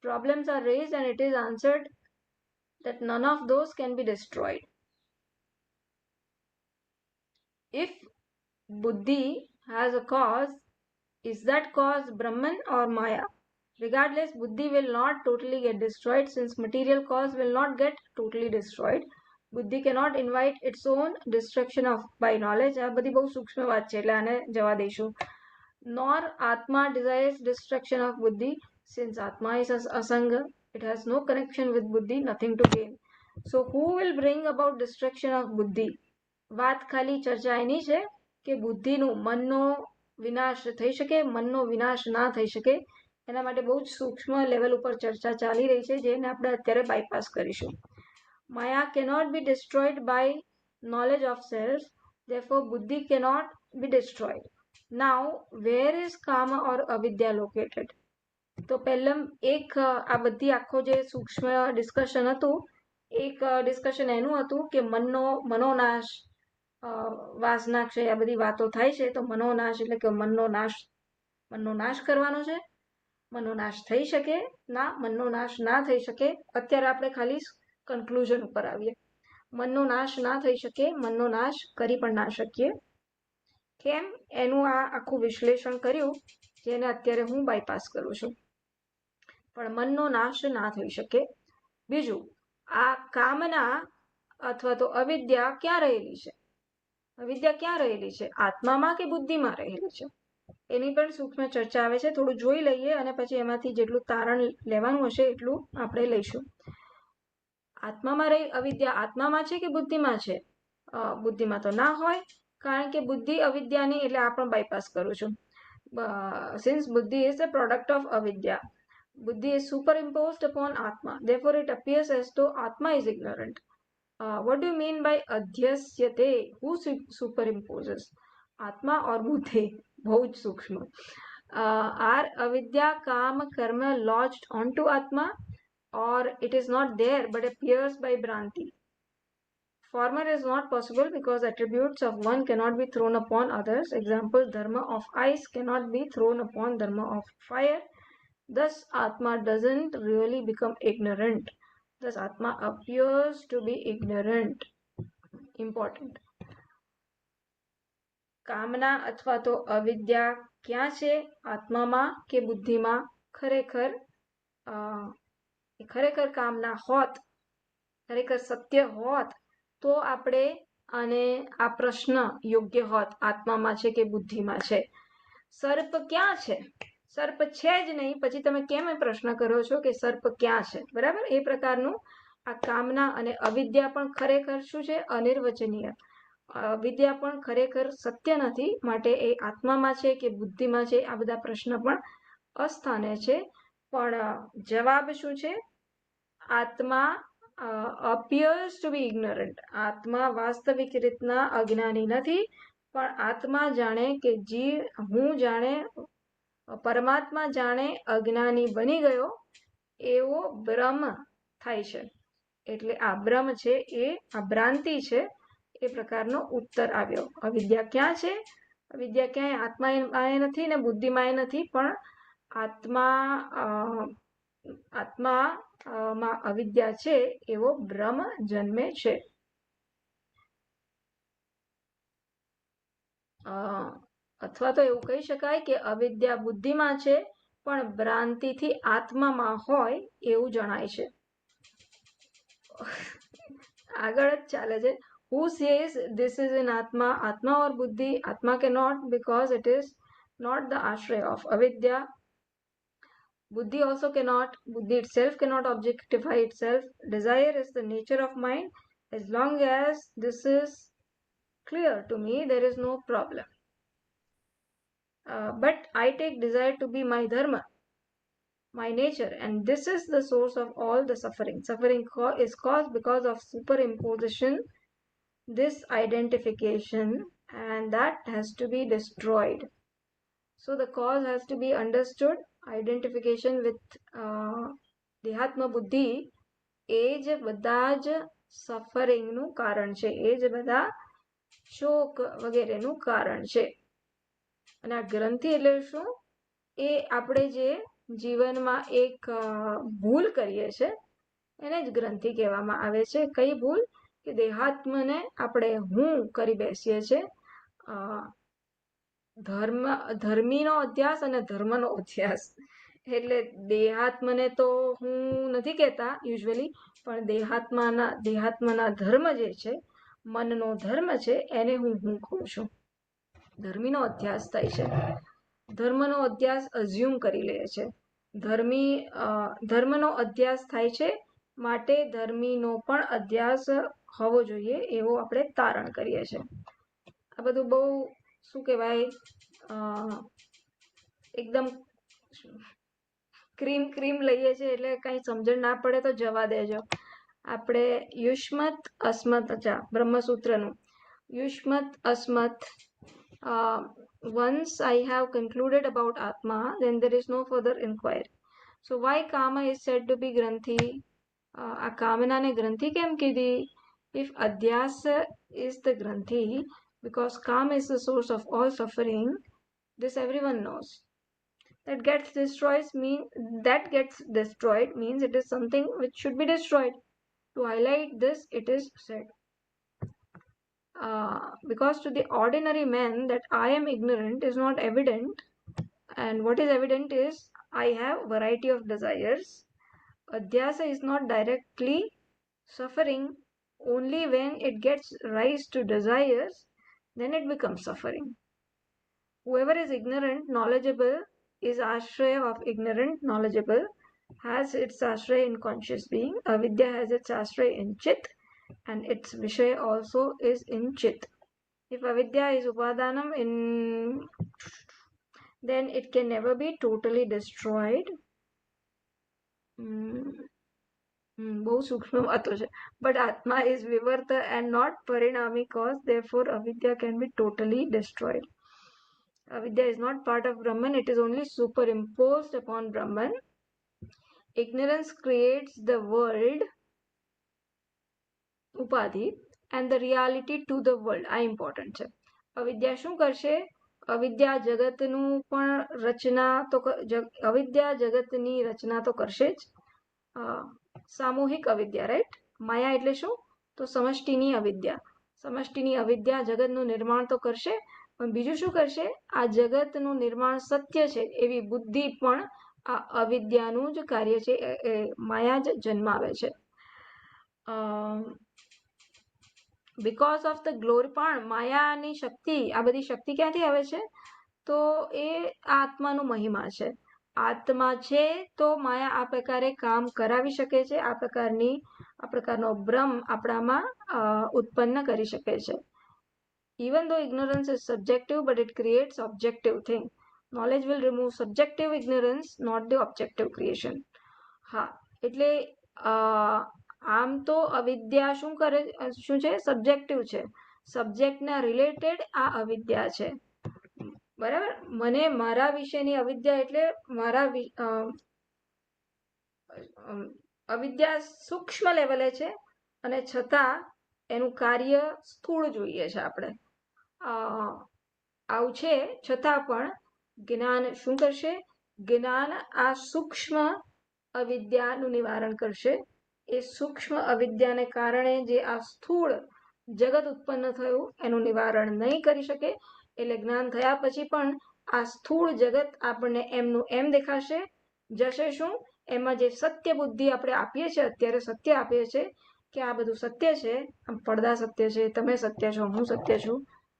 Problems are raised and it is answered that none of those can be destroyed. If buddhi has a cause, is that cause Brahman or Maya? Regardless, buddhi will not totally get destroyed, since material cause will not get totally destroyed. Buddhi cannot invite its own destruction by knowledge. આ બધી બહુ સૂક્ષ્મ વાત છે, એટલે આને જવા દઈશું. Nor Atma desires destruction of buddhi, since Atma is asanga. It has no connection with buddhi, nothing to gain. So who will bring about destruction of buddhi? વાત ખાલી ચર્ચા એની છે કે બુદ્ધિનું, મનનો વિનાશ થઈ શકે, મનનો વિનાશ ના થઈ શકે. એના માટે બહુ જ સૂક્ષ્મ લેવલ ઉપર ચર્ચા ચાલી રહી છે, જેને આપણે અત્યારે બાયપાસ કરીશું. Maya cannot be destroyed by knowledge of self, therefore buddhi cannot be destroyed. Now, where is kama or avidya located? તો પહેલા આ બધી આખો જે સૂક્ષ્મ ડિસ્કશન હતું, એક ડિસ્કશન એનું હતું કે મનોનાશ, વાસનાક્ષય, આ બધી વાતો થાય છે. તો મનોનાશ એટલે કે મનનો નાશ કરવાનો છે. મનનો નાશ થઈ શકે ના, મનનો નાશ ના થઈ શકે. અત્યારે આપણે ખાલી કન્ક્લુઝન ઉપર આવીએ. મનનો નાશ ના થઈ શકે, મનનો નાશ કરી પણ ના શકીએ. કેમ? એનું આ આખું વિશ્લેષણ કર્યું, જેને અત્યારે હું બાયપાસ કરું છું. પણ મનનો નાશ ના થઈ શકે. બીજું, આ કામના અથવા તો અવિદ્યા ક્યાં રહેલી છે? અવિદ્યા ક્યાં રહેલી છે? આત્મામાં કે બુદ્ધિમાં રહેલી છે? એની પણ સૂક્ષ્મ ચર્ચા આવે છે. થોડું જોઈ લઈએ અને પછી એમાંથી જેટલું તારણ લેવાનું હશે એટલું આપણે લઈશું. આત્મામાં રહી અવિદ્યા આત્મામાં છે કે બુદ્ધિમાં છે? બુદ્ધિમાં તો ના હોય, કારણ કે બુદ્ધિ અવિદ્યાની, એટલે આ પણ બાયપાસ કરું છું. Since buddhi is a product of avidya, buddhi is superimposed upon atma, therefore it appears as though atma is ignorant. What do you mean by adhyasyate? Who superimposes, atma or buddhi? બહુ જ સૂક્ષ્મ. Are avidya, kama, karma lodged onto atma, or it is not there but appears by Bhranti? Former is not possible because attributes of one cannot be thrown upon others. Example, dharma of ice cannot be thrown upon dharma of fire. Thus, Atma doesn't really become ignorant. Thus, Atma appears to be ignorant. Important. કામના અથવા તો અવિદ્યા ક્યાં છે? આત્મામાં કે બુદ્ધિમાં? ખરેખર કામના હોત, ખરેખર સત્ય હોત, તો આપણે અને આ પ્રશ્ન યોગ્ય હોત, આત્મામાં છે કે બુદ્ધિમાં છે. સર્પ ક્યાં છે? સર્પ છે જ નહીં, પછી તમે કેમ એ પ્રશ્ન કરો છો કે સર્પ ક્યાં છે? બરાબર, એ પ્રકારનું આ કામના અને અવિદ્યા પણ ખરેખર શું છે? અનિર્વચનીય. વિદ્યા પણ ખરેખર સત્ય નથી, માટે એ આત્મામાં છે કે બુદ્ધિમાં છે, આ બધા પ્રશ્ન પણ અસ્થાને છે. પણ જવાબ શું છે? આત્મા appears to be ignorant. આત્મા વાસ્તવિક રીતના અજ્ઞાની નથી, પણ આત્મા જાણે કે હું જાણે, પરમાત્મા જાણે અજ્ઞાની બની ગયો એવો ભ્રમ થાય છે. એટલે આ ભ્રમ છે એ આ ભ્રાંતિ છે, એ પ્રકારનો ઉત્તર આવ્યો. અવિદ્યા ક્યાં છે? અવિદ્યા ક્યાંય આત્માએ નથી ને બુદ્ધિમાં નથી, પણ આત્મામાં અવિદ્યા છે એવો ભ્રમ જન્મે છે. અથવા તો એવું કહી શકાય કે અવિદ્યા બુદ્ધિમાં છે, પણ ભ્રાંતિથી આત્મામાં હોય એવું જણાય છે. આગળ જ ચાલે છે. Who says this is in Atma? Atma or Buddhi? Atma cannot, because it is not the ashraya of avidya. Buddhi also cannot. Buddhi itself cannot objectify itself. Desire is the nature of mind. As long as this is clear to me, there is no problem. But I take desire to be my dharma, my nature, and this is the source of all the suffering. Suffering is caused because of superimposition, this identification, and that has to be destroyed. So the cause has to be understood. Identification with દેહાત્મ બુદ્ધિ એ જ બધા જ સફરિંગનું કારણ છે, એ જ બધા શોક વગેરેનું કારણ છે. અને આ ગ્રંથિ એટલે શું? એ આપણે જે જીવનમાં એક ભૂલ કરીએ છીએ એને જ ગ્રંથિ કહેવામાં આવે છે. કઈ ભૂલ? કે દેહાત્મને આપણે હું કરી બેસીએ છીએ. ધર્મીનો અધ્યાસ અને ધર્મનો અધ્યાસ. એટલે દેહાત્મને તો હું નથી કહેતા યુઝ્યુઅલી, પણ દેહાત્માના ધર્મ જે છે, મનનો ધર્મ છે, એને હું કહું છું. ધર્મીનો અધ્યાસ થાય છે. ધર્મનો અધ્યાસ અઝ્યુમ કરી લે છે. ધર્મનો અધ્યાસ થાય છે, માટે ધર્મીનો પણ અધ્યાસ હોવો જોઈએ એવો આપણે તારણ કરીએ છીએ. આ બધું બહુ શું કહેવાય, એકદમ ક્રીમ લઈએ છીએ, એટલે કંઈ સમજણ ના પડે તો જવા દેજો. આપણે યુષ્મત અસ્મત, બ્રહ્મસૂત્રનું યુષ્મત અસ્મત. Once I have concluded about Atma, then there is no further inquiry. So why Kama is said to be Granthi? આ કામનાને ગ્રંથિ કેમ કીધી? If Adhyasa is the Granthi, because Kama is the source of all suffering, this everyone knows. That gets destroyed means it is something which should be destroyed. To highlight this, it is said. Because to the ordinary man that I am ignorant is not evident, and what is evident is I have variety of desires. Adhyasa is not directly suffering. Only when it gets rise to desires, then it becomes suffering. Whoever is ignorant, knowledgeable, is ashraya of ignorant, knowledgeable, has its ashraya in conscious being. Avidya has its ashraya in chit, and its Vishaya also is in Chit. If avidya is upadanam in, then it can never be totally destroyed. બહુ સૂક્ષ્મ વાતો છે. But Atma is vivarta and not parinami cause, therefore avidya can be totally destroyed. Avidya is not part of Brahman, it is only superimposed upon Brahman. Ignorance creates the world, ઉપાધિ, and the reality to the world. આ important છે. અવિદ્યા શું કરશે? અવિદ્યા જગતનું પણ રચના તો અવિદ્યા જગતની રચના તો કરશે જ. સામૂહિક અવિદ્યા, રાઈટ? માયા એટલે શું? તો સમષ્ટિની અવિદ્યા. સમષ્ટિની અવિદ્યા જગતનું निर्माण તો કરશે, પણ બીજું શું કરશે? આ જગતનું निर्माण સત્ય છે એવી બુદ્ધિ પણ આ અવિદ્યાનું જ કાર્ય છે, માયા જ જન્માવે છે. બિકોઝ ઓફ ધ ગ્લોરી, પણ માયાની શક્તિ, આ બધી શક્તિ ક્યાંથી આવે છે? તો એ આત્માનો મહિમા છે. આત્મા છે તો માયા આ પ્રકારે કામ કરાવી શકે છે, આ પ્રકારનો ભ્રમ આપણામાં ઉત્પન્ન કરી શકે છે. Even though ignorance is subjective, but it creates objective thing. Knowledge will remove subjective ignorance, not the objective creation. હા, એટલે આમ તો અવિદ્યા શું કરે, શું છે? સબ્જેક્ટિવ છે. સબ્જેક્ટના રિલેટેડ આ અવિદ્યા છે, બરાબર? મને મારા વિશેની અવિદ્યા એટલે મારા અવિદ્યા સૂક્ષ્મ લેવલે છે અને છતાં એનું કાર્ય સ્થૂળ જોઈએ છે આપણે. આવું છે છતાં પણ જ્ઞાન શું કરશે? જ્ઞાન આ સૂક્ષ્મ અવિદ્યાનું નિવારણ કરશે. એ સૂક્ષ્મ અવિદ્યાને કારણે જે આ સ્થૂળ જગત ઉત્પન્ન થયું એનું નિવારણ નહીં કરી શકે. એટલે જ્ઞાન થયા પછી પણ આ સ્થૂળ જગત આપણને એમનું એમ દેખાશે. જશે શું? એમાં જે સત્ય બુદ્ધિ આપણે આપીએ છીએ, અત્યારે સત્ય આપીએ છીએ કે આ બધું સત્ય છે, પડદા સત્ય છે, તમે સત્ય છો, હું સત્ય છું,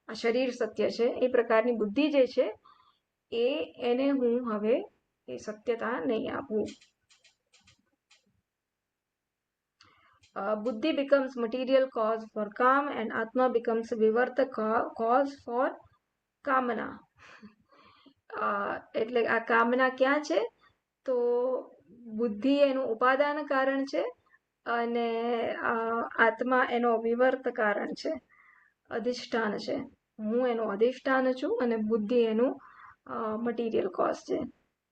આ શરીર સત્ય છે, એ પ્રકારની બુદ્ધિ જે છે એને હું હવે એ સત્યતા નહીં આપું. Buddhi becomes material cause for काम and Atma becomes vivarta cause for કામના. એટલે આ કામના ક્યાં છે? તો બુદ્ધિ એનું ઉપાદાન કારણ છે અને આત્મા એનો વિવર્ત કારણ છે, અધિષ્ઠાન છે. હું એનું અધિષ્ઠાન છું અને બુદ્ધિ એનું મટીરિયલ કોઝ છે.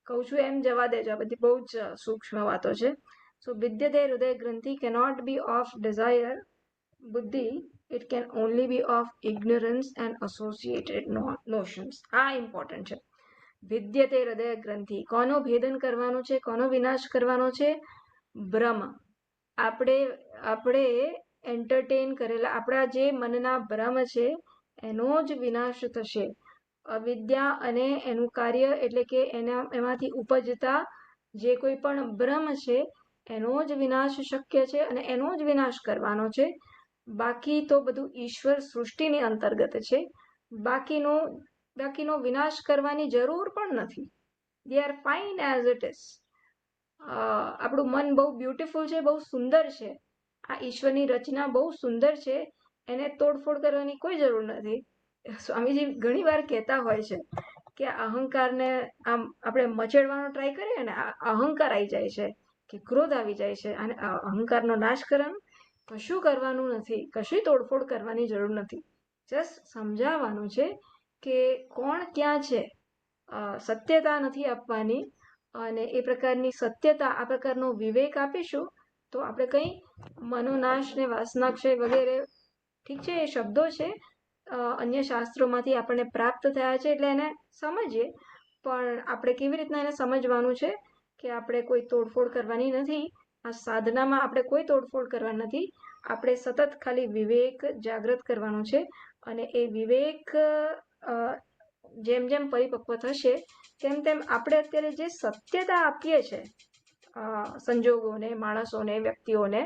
કહું છું એમ જવા દેજો, આ બધી બહુ જ સૂક્ષ્મ વાતો છે. So vidyate hridaya granthi cannot be of desire, buddhi, it can only be of ignorance and associated notions. આ important છે. વિદ્યતે હૃદય ગ્રંથિ, કોનો ભેદન કરવાનો છે, કોનો વિનાશ કરવાનો છે? ભ્રમ. આપણે એન્ટરટેન કરેલા આપણા જે મનના ભ્રમ છે એનો જ વિનાશ થશે. અવિદ્યા અને એનું કાર્ય એટલે કે એમાંથી ઉપજતા જે કોઈ પણ ભ્રમ છે એનો જ વિનાશ શક્ય છે અને એનો જ વિનાશ કરવાનો છે. બાકી તો બધું ઈશ્વર સૃષ્ટિની અંતર્ગત છે. બાકીનો વિનાશ કરવાની જરૂર પણ નથી. They are fine as it is. આપણું મન બહુ બ્યુટીફુલ છે, બહુ સુંદર છે. આ ઈશ્વરની રચના બહુ સુંદર છે, એને તોડફોડ કરવાની કોઈ જરૂર નથી. સ્વામીજી ઘણી વાર કહેતા હોય છે કે અહંકારને આમ આપણે મચેડવાનો ટ્રાય કરીએ ને, અહંકાર આવી જાય છે કે ક્રોધ આવી જાય છે, અને અહંકારનો નાશ કરવાનો કશું કરવાનું નથી, કશું તોડફોડ કરવાની જરૂર નથી. જસ્ટ સમજાવવાનું છે કે કોણ ક્યાં છે. સત્યતા નથી આપવાની, અને એ પ્રકારની સત્યતા, આ પ્રકારનો વિવેક આપીશું તો આપણે કંઈ મનોનાશ ને વાસનાક્ષય વગેરે, ઠીક છે એ શબ્દો છે અન્ય શાસ્ત્રોમાંથી આપણને પ્રાપ્ત થયા છે એટલે એને સમજીએ, પણ આપણે કેવી રીતના એને સમજવાનું છે કે આપણે કોઈ તોડફોડ કરવાની નથી. આ સાધનામાં આપણે કોઈ તોડફોડ કરવાની નથી. આપણે સતત ખાલી વિવેક જાગૃત કરવાનો છે, અને એ વિવેક જેમ જેમ પરિપક્વ થશે તેમ તેમ આપણે અત્યારે જે સત્યતા આપીએ છીએ સંજોગોને, માણસોને, વ્યક્તિઓને,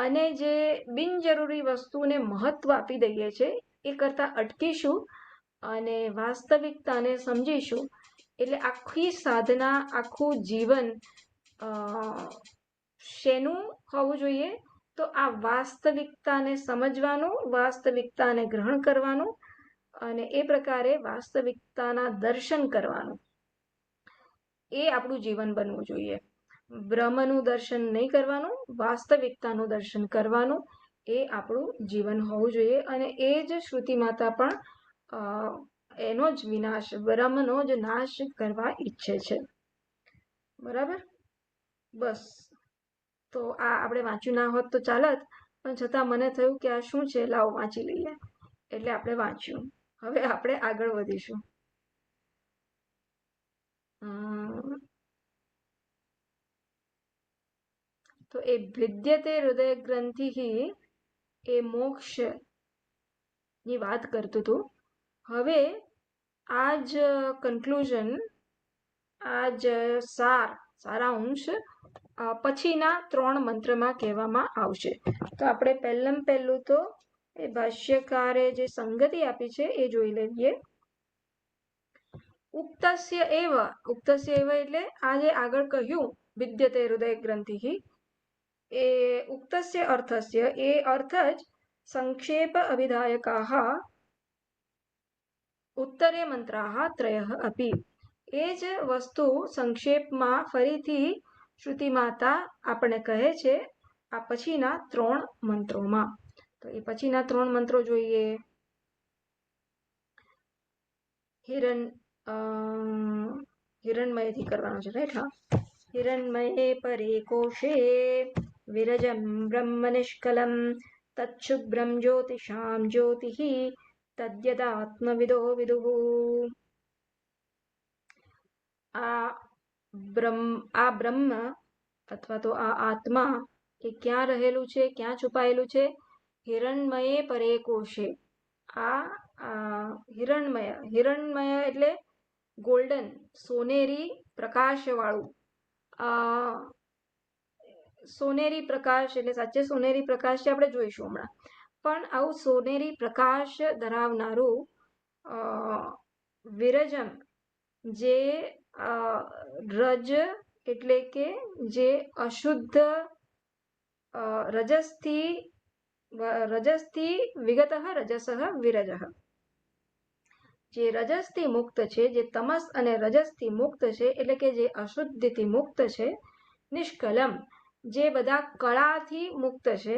અને જે બિનજરૂરી વસ્તુને મહત્વ આપી દઈએ છીએ એ કરતાં અટકીશું અને વાસ્તવિકતાને સમજીશું. એટલે આખી સાધના, આખું જીવન શેનું હોવું જોઈએ? તો આ વાસ્તવિકતાને સમજવાનું, વાસ્તવિકતાને ગ્રહણ કરવાનું અને એ પ્રકારે વાસ્તવિકતાના દર્શન કરવાનું, એ આપણું જીવન બનવું જોઈએ. બ્રહ્મનું દર્શન નહીં કરવાનું, વાસ્તવિકતાનું દર્શન કરવાનું, એ આપણું જીવન હોવું જોઈએ. અને એ જ શ્રુતિ માતા પણ એનો જ વિનાશ, બ્રહ્મનો જ નાશ કરવા ઈચ્છે છે. બરાબર? બસ, તો આ આપણે વાંચ્યું ના હોત તો ચાલત, પણ છતાં મને થયું કે આ શું છે, લાવો વાંચી લઈએ, એટલે આપણે વાંચ્યું. હવે આપણે આગળ વધીશું. તો એ ભિદ્યતે હૃદય ગ્રંથિ એ મોક્ષ ની વાત કરતું હતું. હવે આ જ કન્ક્લુઝન, આ જ સારાંશ પછીના 3 મંત્રમાં કહેવામાં આવશે. તો આપણે પહેલું તો એ ભાષ્યકારે જે સંગતિ આપી છે એ જોઈ લઈએ. ઉક્તસ્ય એવ એટલે આ જે આગળ કહ્યું વિદ્યતે હૃદય ગ્રંથિ, એ ઉક્તસ્ય અર્થસ્ય, એ અર્થ જ સંક્ષેપ અવિધાયકાઃ ઉત્તરે મંત્રાઃ ત્રયઃ અપી. એ જ વસ્તુ સંક્ષેપમાં ફરીથી શ્રુતિ માતા આપણે કહે છે આ પછીના 3 મંત્રોમાં. તો એ પછીના 3 મંત્રો જોઈએ. હિરણમયથી કરવાનો છે, રાઈટ? હા. હિરણમયે પરે કોશે વિરજમ બ્રહ્મ નિષ્કલમ તચ્છુભ્રમ જ્યોતિષામ જ્યોતિઃ તદ્યદાત્મવિદો વિદુઃ. આ બ્રહ્મ અથવા તો આ આત્મા એ ક્યાં રહેલું છે, ક્યાં છુપાયેલું છે? હિરણમયે પરે કોશે. આ હિરણમય એટલે ગોલ્ડન, સોનેરી પ્રકાશ વાળું. સોનેરી પ્રકાશ એટલે સાચે સોનેરી પ્રકાશ છે, આપણે જોઈશું હમણાં. પણ આવું સોનેરી પ્રકાશ ધરાવનારું વિરજમ, જે રજ એટલે કે જે અશુદ્ધ રજસથી વિગત રજસ વિરજ, જે રજસથી મુક્ત છે, જે તમસ અને રજસથી મુક્ત છે, એટલે કે જે અશુદ્ધિથી મુક્ત છે. નિષ્કલમ, જે બધા કળાથી મુક્ત છે.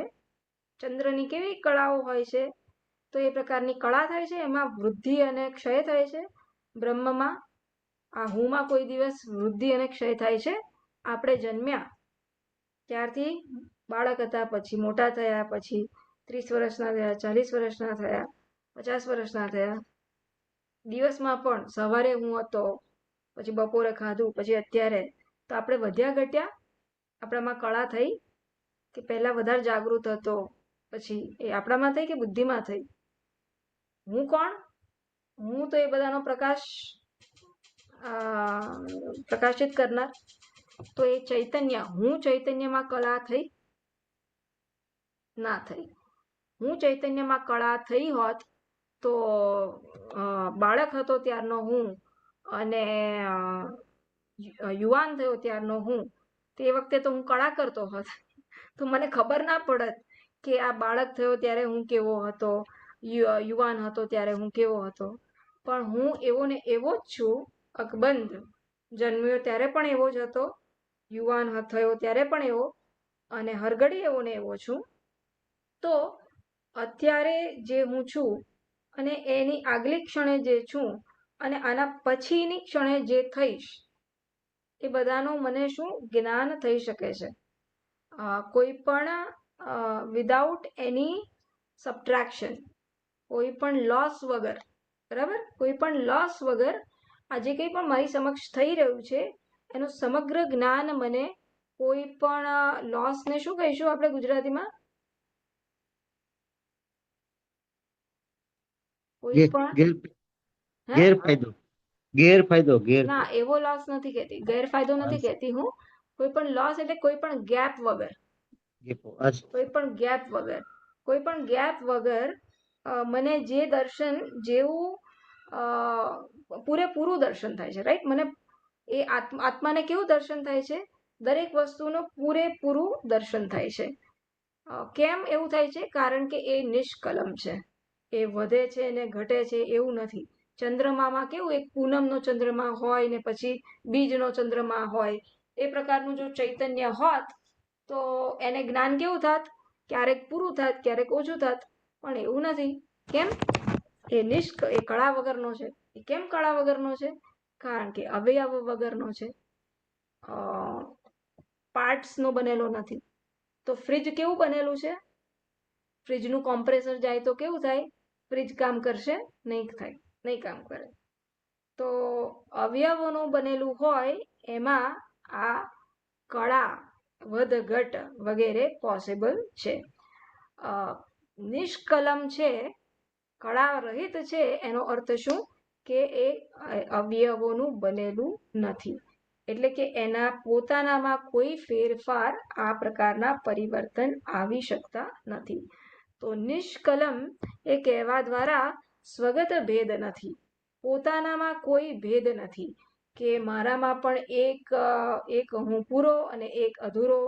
ચંદ્રની કેવી કળાઓ હોય છે, તો એ પ્રકારની કળા થાય છે, એમાં વૃદ્ધિ અને ક્ષય થાય છે. બ્રહ્મમાં, આ હુંમાં કોઈ દિવસ વૃદ્ધિ અને ક્ષય થાય છે. આપણે જન્મ્યા ત્યારથી બાળક હતા, પછી મોટા થયા, પછી 30 વર્ષના થયા, 40 વર્ષના થયા, 50 વર્ષના થયા. દિવસમાં પણ સવારે હું હતો, પછી બપોરે ખાધું, પછી અત્યારે, તો આપણે વધ્યા ઘટ્યા? આપણામાં કળા થઈ કે પહેલા વધારે જાગૃત હતો, પછી એ આપણામાં થઈ કે બુદ્ધિમાં થઈ? હું કોણ? હું તો એ બધાનો પ્રકાશિત કરનાર. તો એ ચૈતન્ય, હું ચૈતન્યમાં કળા થઈ? ના થઈ. હું ચૈતન્યમાં કળા થઈ હોત તો બાળક હતો ત્યારનો હું અને યુવાન થયો ત્યારનો હું, તે વખતે તો હું કળા કરતો હોત, તો મને ખબર ના પડત કે આ બાળક થયો ત્યારે હું કેવો હતો, યુવાન હતો ત્યારે હું કેવો હતો. પણ હું એવો ને એવો જ છું, અકબંધ. જન્મ્યો ત્યારે પણ એવો જ હતો, યુવાન થયો ત્યારે પણ એવો, અને હરઘડી એવો ને એવો છું. તો અત્યારે જે હું છું અને એની આગલી ક્ષણે જે છું અને આના પછીની ક્ષણે જે થઈશ, એ બધાનું મને શું જ્ઞાન થઈ શકે છે? કોઈ પણ વિધાઉટ એની સબટ્રેક્શન, કોઈ પણ લોસ વગર. બરાબર? કોઈ પણ લોસ વગર આજે કંઈ પણ મારી સમક્ષ થઈ રહ્યું છે એનું સમગ્ર જ્ઞાન મને, કોઈ પણ લોસને શું કહીશું આપણે ગુજરાતીમાં? કોઈ પણ ગેરફાયદો. ના, એવો લોસ નથી કહેતી, ગેરફાયદો નથી કહેતી હું. કોઈ પણ લોસ એટલે કોઈ પણ ગેપ વગર, કોઈ પણ ગેપ વગર મને જે દર્શન, જેવું પૂરેપૂરું દર્શન થાય છે, રાઈટ? મને એ આત્માને કેવું દર્શન થાય છે? દરેક વસ્તુનું પૂરેપૂરું દર્શન થાય છે. કેમ એવું થાય છે? કારણ કે એ નિષ્કલમ છે, એ વધે છે ને ઘટે છે એવું નથી. ચંદ્રમામાં કેવું એક પૂનમનો ચંદ્રમા હોય ને પછી બીજનો ચંદ્રમા હોય, એ પ્રકારનું જો ચૈતન્ય હોત તો એને જ્ઞાન કેવું થાત? ક્યારેક પૂરું થાત, ક્યારેક ઓછું થાત. પણ એવું નથી. કેમ? એ કળા વગરનો છે. એ કેમ કળા વગરનો છે? કારણ કે અવયવ વગરનો છે, પાર્ટ્સનો બનેલો નથી. તો ફ્રીજ કેવું બનેલું છે? ફ્રીજનું કોમ્પ્રેસર જાય તો કેવું થાય? ફ્રીજ કામ કરશે? નહીં થાય, નહીં કામ કરે. તો અવયવોનું બનેલું હોય એમાં આ કળા વધ ઘટ વગેરે પોસિબલ છે. નિષ્કલમ છે, કળા રહિત છે, એનો અર્થ શું? કે એ અવયવોનું બનેલું નથી, એટલે કે એના પોતાનામાં કોઈ ફેરફાર, આ પ્રકારના પરિવર્તન આવી શકતા નથી. તો નિષ્કલમ એ કહેવા દ્વારા સ્વગત ભેદ નથી, પોતાનામાં કોઈ ભેદ નથી કે મારામાં પણ એક હું પૂરો અને એક અધૂરો,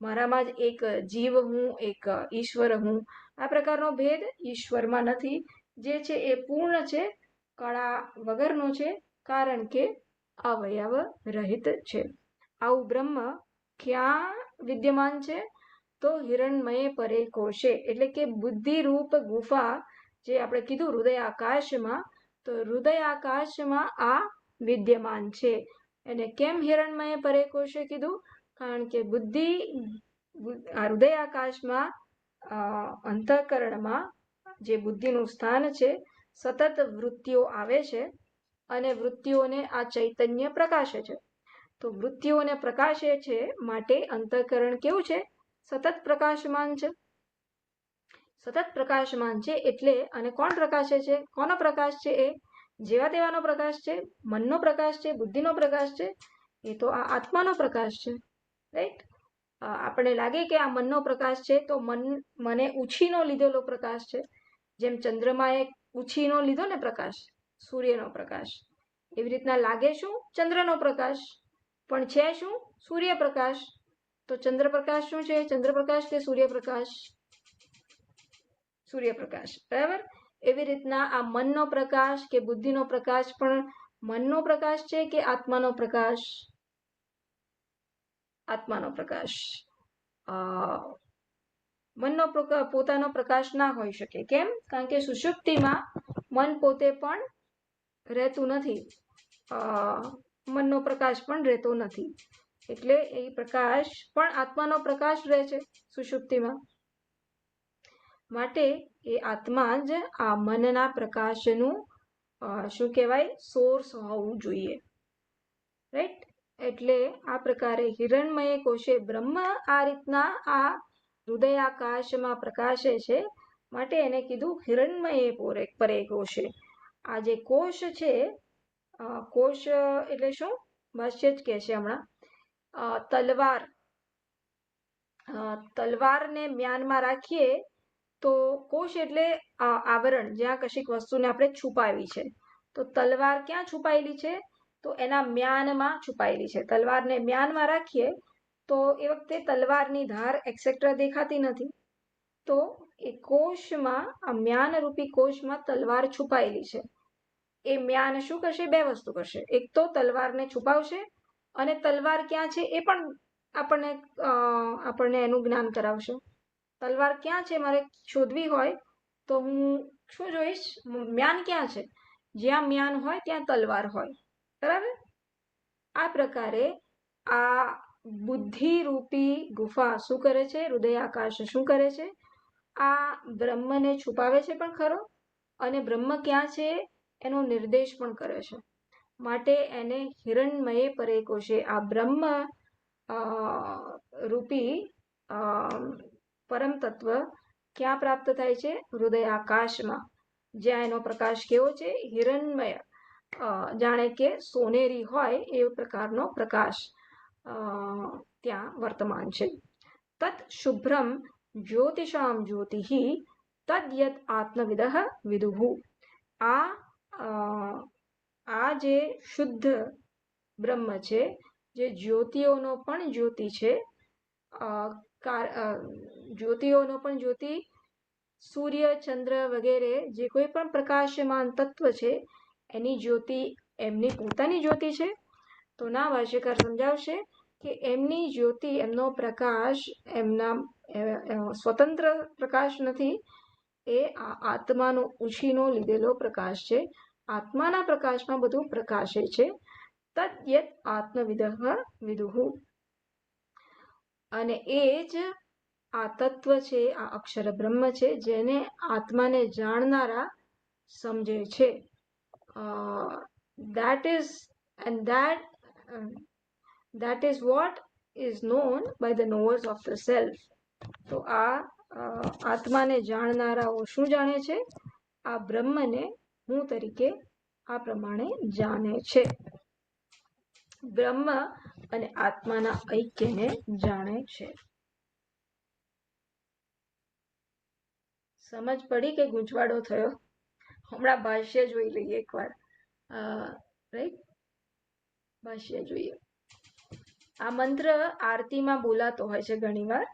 મારામાં જ એક જીવ હું, એક ઈશ્વર હું. આ પ્રકારનો ભેદ ઈશ્વરમાં નથી. જે છે એ પૂર્ણ છે, કળા વગરનો છે, કારણ કે અવયવ રહિત છે. આવું બ્રહ્મ ક્યાં વિદ્યમાન છે? તો હિરણમય પરે કોશે, એટલે કે બુદ્ધિરૂપ ગુફા, જે આપણે કીધું હૃદય આકાશમાં, તો હૃદય આકાશમાં આ વિદ્યમાન છે. એને કેમ હિરણમય પરે કોશે કીધું? કારણ કે હૃદય આકાશમાં, અંતઃકરણમાં જે બુદ્ધિનું સ્થાન છે, સતત વૃત્તિઓ આવે છે અને વૃત્તિઓને આ ચૈતન્ય પ્રકાશે છે. તો વૃત્તિઓને પ્રકાશે છે માટે અંતઃકરણ કેવું છે? સતત પ્રકાશમાન છે. સતત પ્રકાશમાન છે એટલે, અને કોણ પ્રકાશે છે? કોનો પ્રકાશ છે? એ જેવા તેવાનો પ્રકાશ છે, મનનો પ્રકાશ છે, બુદ્ધિનો પ્રકાશ છે? એ તો આ આત્માનો પ્રકાશ છે, રાઈટ? આપણે લાગે કે આ મનનો પ્રકાશ છે, તો મને ઉછીનો લીધેલો પ્રકાશ છે. જેમ ચંદ્રમાએ ઉછીનો લીધો ને પ્રકાશ, સૂર્યનો પ્રકાશ, એવી રીતના લાગે શું? ચંદ્રનો પ્રકાશ, પણ છે શું? સૂર્યપ્રકાશ. તો ચંદ્રપ્રકાશ શું છે? ચંદ્રપ્રકાશ કે સૂર્યપ્રકાશ? સૂર્યપ્રકાશ, બરાબર? એવી રીતના આ મનનો પ્રકાશ કે બુદ્ધિનો પ્રકાશ પણ મનનો પ્રકાશ છે કે આત્માનો પ્રકાશ? આત્માનો પ્રકાશ. મનનો પોતાનો પ્રકાશ ના હોઈ શકે. કેમ? કારણ કે સુષુપ્તિમાં મન પોતે પણ રહેતું નથી, મનનો પ્રકાશ પણ રહેતો નથી, એટલે એ પ્રકાશ પણ આત્માનો પ્રકાશ રહે છે સુષુપ્તિમાં. માટે એ આત્મા જ આ મનના પ્રકાશનું શું કહેવાય? સોર્સ હોવું જોઈએ, રાઈટ? એટલે આ પ્રકારે હિરણમય કોશે બ્રહ્મ આ રીતના આ હૃદયાકાશમાં પ્રકાશે છે, માટે એને કીધું હિરણમય પરે કોશે. આ જે કોશ છે, કોશ એટલે શું? ભાષ્ય જ કહે છે હમણાં, તલવારને મ્યાનમાં રાખીએ તો કોશ એટલે આવરણ, જ્યાં કશીક વસ્તુને આપણે છુપાવી છે. તો તલવાર ક્યાં છુપાયેલી છે? તો એના મ્યાનમાં છુપાયેલી છે. તલવારને મ્યાનમાં રાખીએ તો એ વખતે તલવારની ધાર એક્સેટ્રા દેખાતી નથી. તો એ કોશમાં, આ મ્યાનરૂપી કોશમાં તલવાર છુપાયેલી છે. એ મ્યાન શું કરશે? બે વસ્તુ કરશે. એક તો તલવારને છુપાવશે, અને તલવાર ક્યાં છે એ પણ આપણને એનું જ્ઞાન કરાવશે. તલવાર ક્યાં છે મારે શોધવી હોય તો હું શું જોઈશ? મ્યાન ક્યાં છે? જ્યાં મ્યાન હોય ત્યાં તલવાર હોય, બરાબર? આ પ્રકારે આ બુદ્ધિરૂપી ગુફા શું કરે છે? હૃદય આકાશ શું કરે છે? આ બ્રહ્મને છુપાવે છે પણ ખરો, અને બ્રહ્મ ક્યાં છે એનો નિર્દેશ પણ કરે છે. માટે એને હિરણમય પરે કોશે, આ બ્રહ્મ રૂપી પરમ તત્વ ક્યાં પ્રાપ્ત થાય છે? હૃદય આકાશમાં, જ્યાં એનો પ્રકાશ કેવો છે? હિરણમય, જાણે કે સોનેરી હોય એ પ્રકારનો પ્રકાશ ત્યાં વર્તમાન છે. તત શુભ્રમ જ્યોતિષામ જ્યોતિ તદ્યત આત્મવિદઃ વિદુઃ. આ જે શુદ્ધ બ્રહ્મ છે, જે જ્યોતિઓનો પણ જ્યોતિ છે, જ્યોતિઓનો પણ જ્યોતિ સૂર્ય ચંદ્ર વગેરે જે કોઈ પણ પ્રકાશમાન તત્વ છે એની જ્યોતિ એમની પોતાની જ્યોતિ છે? તો ના, ભાષ્યકાર સમજાવશે કે એમની જ્યોતિ, એમનો પ્રકાશ એમના સ્વતંત્ર પ્રકાશ નથી, એ આત્માનો ઉછીનો લીધેલો પ્રકાશ છે. આત્માના પ્રકાશમાં બધું પ્રકાશે છે. તદ્યત આત્મવિદઃ વિદુઃ. અને એ જ આ તત્વ છે, આ અક્ષર બ્રહ્મ છે, જેને આત્માને જાણનારા સમજે છે. That is what is known by the knowers of the self. તો આ આત્માને જાણનારાઓ શું જાણે છે? આ બ્રહ્મને હું તરીકે આ પ્રમાણે જાણે છે. બ્રહ્મ અને આત્માના ઐક્યને જાણે છે. સમજ પડી કે ગૂંચવાડો થયો? હમણાં ભાષ્ય જોઈ લઈએ એકવાર. રાઈટ, ભાષ્ય જોઈએ. આ મંત્ર આરતીમાં બોલાતો હોય છે ઘણીવાર.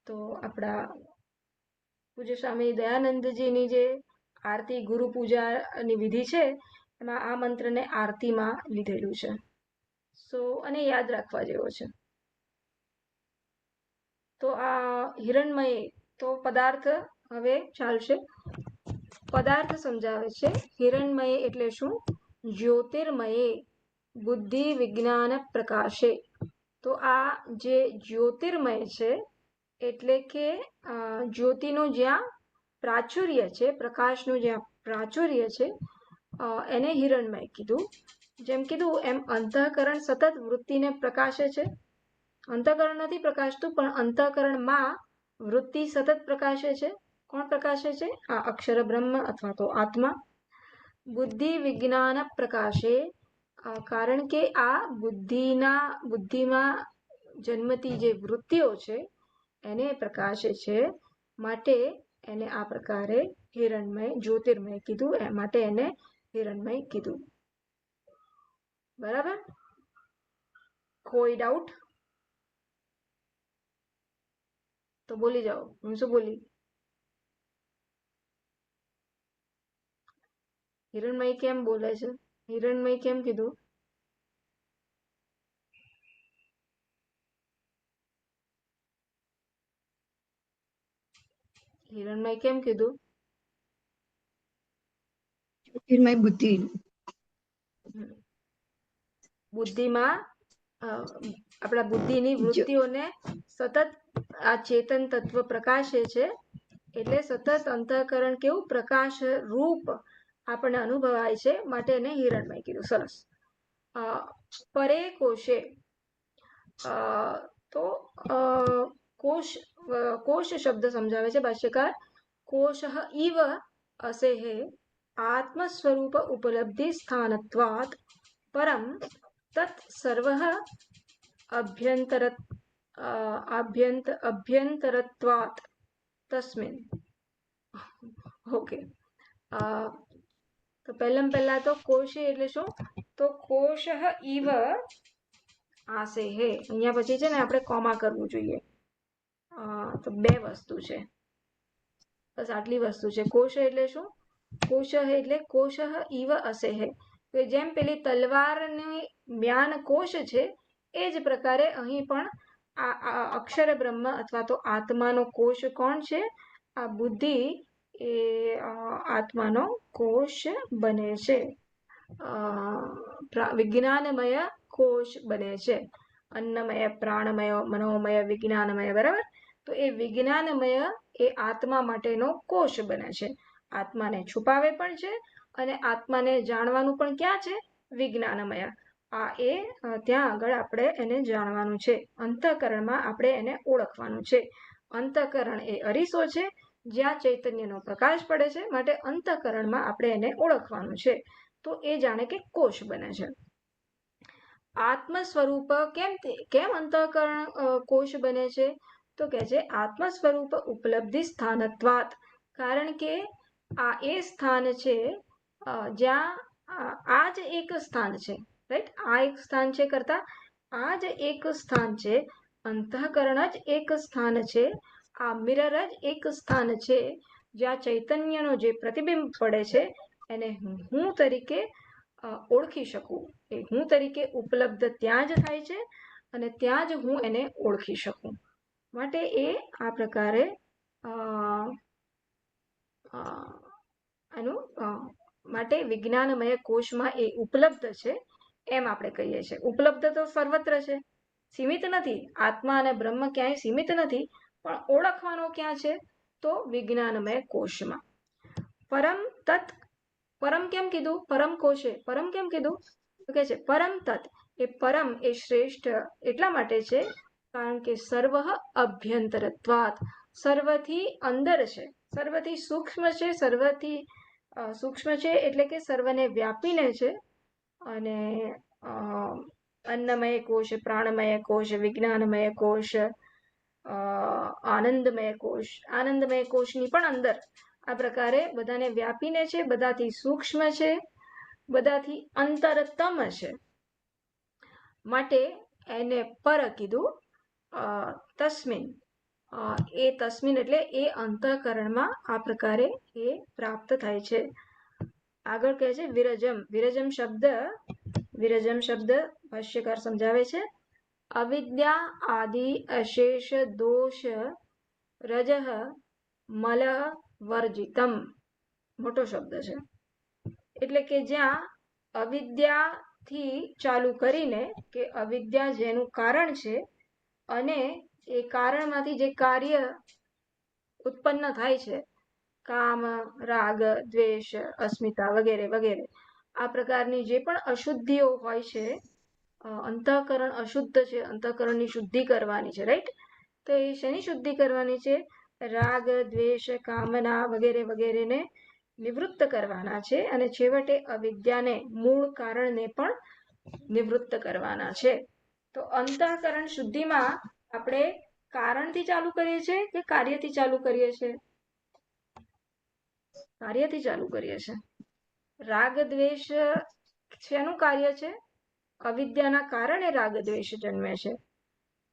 તો આપણા પૂજ્ય સ્વામી દયાનંદજીની જે આરતી ગુરુ પૂજાની વિધિ છે એમાં આ મંત્રને આરતીમાં લીધેલું છે. અને યાદ રાખવા જેવો છે. તો આ હિરણમય, તો પદાર્થ હવે ચાલશે. પદાર્થ સમજાવે છે. હિરણમય એટલે શું? જ્યોતિર્મયે બુદ્ધિ વિજ્ઞાન પ્રકાશે. તો આ જે જ્યોતિર્મય છે એટલે કે જ્યોતિનું જ્યાં પ્રાચુર્ય છે, પ્રકાશનું જ્યાં પ્રાચુર્ય છે, એને હિરણમય કીધું. જેમ કીધું એમ અંતઃકરણ સતત વૃત્તિને પ્રકાશે છે. અંતઃકરણ નથી પ્રકાશતું, પણ અંતઃકરણમાં વૃત્તિ સતત પ્રકાશે છે. કોણ પ્રકાશે છે? આ અક્ષર બ્રહ્મ અથવા તો આત્મા. બુદ્ધિ વિજ્ઞાન પ્રકાશે, કારણ કે આ બુદ્ધિમાં જન્મતી જે વૃત્તિઓ છે એને પ્રકાશે છે, માટે એને આ પ્રકારે હિરણમય, જ્યોતિર્મય કીધું. એ માટે એને હિરણમય કીધું. બરાબર? કોઈ ડાઉટ? તો બોલી જાઓ. હું શું બોલી? હિરણમય કેમ બોલે છે? હિરણમય કેમ કીધું? હિરણમય કેમ કીધું? જ્યોતિર્મય બુદ્ધિ. બુદ્ધિમાં આપણા બુદ્ધિની વૃત્તિઓને સતત આ ચેતન તત્વ પ્રકાશે છે. એટલે સતત અંતઃકરણ કેવું પ્રકાશ રૂપ આપણને અનુભવાય છે, માટે એને હિરણમય કીધું. સરસ. પરે કોશે, તો કોશ શબ્દ સમજાવે છે ભાષ્યકાર. કોશ ઇવ અસેહે આત્મ સ્વરૂપ ઉપલબ્ધિ સ્થાનત્વાત પરમ તત સર્વઃ અભ્યંતરત્વાત તસ્મિન. ઓકે. તો પહેલા તો કોશે એટલે શું? તો કોશ ઇવ આસેહે, અહીંયા પછી છે ને આપણે કોમા કરવું જોઈએ. તો બે વસ્તુ છે, બસ આટલી વસ્તુ છે. કોશ એટલે શું? કોશ એટલે કોશ ઇવ અસેહે, તો જેમ પેલી તલવારની મ્યાન કોશ છે એ જ પ્રકારે અહીં પણ આ અક્ષર બ્રહ્મ અથવા તો આત્માનો કોશ કોણ છે? આ બુદ્ધિ એ આત્માનો કોશ બને છે. વિજ્ઞાનમય કોશ બને છે. અન્નમય, પ્રાણમય, મનોમય, વિજ્ઞાનમય. બરાબર? તો એ વિજ્ઞાનમય એ આત્મા માટેનો કોશ બને છે. આત્માને છુપાવે પણ છે અને આત્માને જાણવાનું પણ ક્યાં છે? વિજ્ઞાનમય. ત્યાં આગળ આપણે એને જાણવાનું છે. અંતઃકરણમાં આપણે એને ઓળખવાનું છે. અંતઃકરણ એ અરીસો છે જ્યાં ચૈતન્યનો પ્રકાશ પડે છે, માટે અંતઃકરણમાં આપણે એને ઓળખવાનું છે. તો એ જાણે કે કોશ બને છે. આત્મ સ્વરૂપ કેમ અંતઃકરણ કોશ બને છે? તો કે છે આત્મ સ્વરૂપ ઉપલબ્ધિ સ્થાનત્વાત, કારણ કે આ એ સ્થાન છે જ્યાં આ જ એક સ્થાન છે. રાઈટ? આ એક સ્થાન છે કરતા આ જ એક સ્થાન છે અંતઃકરણ જ એક સ્થાન છે, આ મિરર જ એક સ્થાન છે જ્યાં ચૈતન્યનો જે પ્રતિબિંબ પડે છે એને હું તરીકે ઓળખી શકું, એ હું તરીકે ઉપલબ્ધ ત્યાં જ થાય છે અને ત્યાં જ હું એને ઓળખી શકું. માટે એ આ પ્રકારે આનું માટે વિજ્ઞાનમય કોષમાં એ ઉપલબ્ધ છે એમ આપણે કહીએ છીએ. ઉપલબ્ધ તો સર્વત્ર છે, સીમિત નથી. આત્મા અને બ્રહ્મ ક્યાંય સીમિત નથી, પણ ઓળખવાનો ક્યાં છે? તો વિજ્ઞાનમય કોષમાં. પરમ તત્, પરમ કેમ કીધું? પરમ કોષે પરમ કેમ કીધું? તો કે છે પરમ તત્, એ પરમ એ શ્રેષ્ઠ એટલા માટે છે કારણ કે સર્વ અભ્યંતરત્વાત, સર્વથી અંદર છે, સર્વથી સૂક્ષ્મ છે, સર્વથી સૂક્ષ્મ છે એટલે કે સર્વને વ્યાપીને છે. અને અન્નમય કોષ, પ્રાણમય કોષ, વિજ્ઞાનમય કોષ, આનંદમય કોષ, આનંદમય કોષની પણ અંદર આ પ્રકારે બધાને વ્યાપીને છે, બધાથી સૂક્ષ્મ છે, બધાથી અંતરતમ છે. માટે એને પર કીધું. તસ્મિન, એ તસ્મિન એટલે એ અંતઃકરણમાં આ પ્રકારે એ પ્રાપ્ત થાય છે. આગળ કહે છે વિરજમ. વિરજમ શબ્દ ભાષ્યકાર સમજાવે છે, અવિદ્યા આદિ અશેષ દોષ રજ મલ વર્જિતમ. મોટો શબ્દ છે. એટલે કે જ્યાં અવિદ્યાથી ચાલુ કરીને, કે અવિદ્યા જેનું કારણ છે અને એ કારણમાંથી જે કાર્ય ઉત્પન્ન થાય છે, કામ, રાગ, દ્વેષ, અસ્મિતા વગેરે વગેરે, આ પ્રકારની જે પણ અશુદ્ધિઓ હોય છે, અંતઃકરણ અશુદ્ધ છે, અંતઃકરણની શુદ્ધિ કરવાની છે, રાઈટ? તો એ શેની શુદ્ધિ કરવાની છે? રાગ, દ્વેષ, કામના વગેરે વગેરેને નિવૃત્ત કરવાના છે અને છેવટે અવિદ્યાને, મૂળ કારણને પણ નિવૃત્ત કરવાના છે. તો અંતઃકરણ શુદ્ધિમાં આપણે કારણથી ચાલુ કરીએ છીએ કે કાર્યથી ચાલુ કરીએ છીએ? કાર્યથી ચાલુ કરીએ છીએ. રાગ દ્વેષ શેનું કાર્ય છે? અવિદ્યાના કારણે રાગ દ્વેષ જન્મે છે.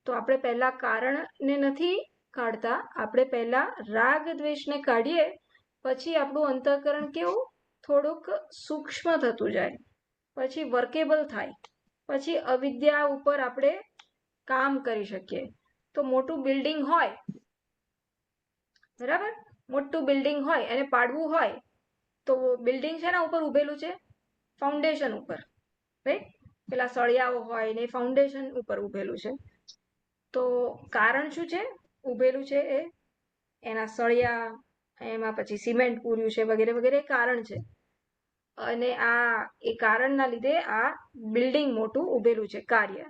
તો આપણે પહેલા કારણને નથી કાઢતા, આપણે પહેલા રાગ દ્વેષને કાઢીએ, પછી આપણું અંતઃકરણ કેવું થોડુંક સૂક્ષ્મ થતું જાય, પછી વર્કેબલ થાય, પછી અવિદ્યા ઉપર આપણે કામ કરી શકીએ. તો મોટું બિલ્ડિંગ હોય, બરાબર, મોટું બિલ્ડિંગ હોય એને પાડવું હોય તો બિલ્ડિંગ શેના ઉપર ઉભેલું છે? ફાઉન્ડેશન ઉપર, રાઈટ? પેલા સળિયાઓ હોય ને ફાઉન્ડેશન ઉપર ઉભેલું છે. તો કારણ શું છે ઉભેલું છે? એ એના સળિયા, એમાં પછી સિમેન્ટ પૂર્યું છે વગેરે વગેરે કારણ છે. અને આ એ કારણના લીધે આ બિલ્ડિંગ મોટું ઉભેલું છે, કાર્ય.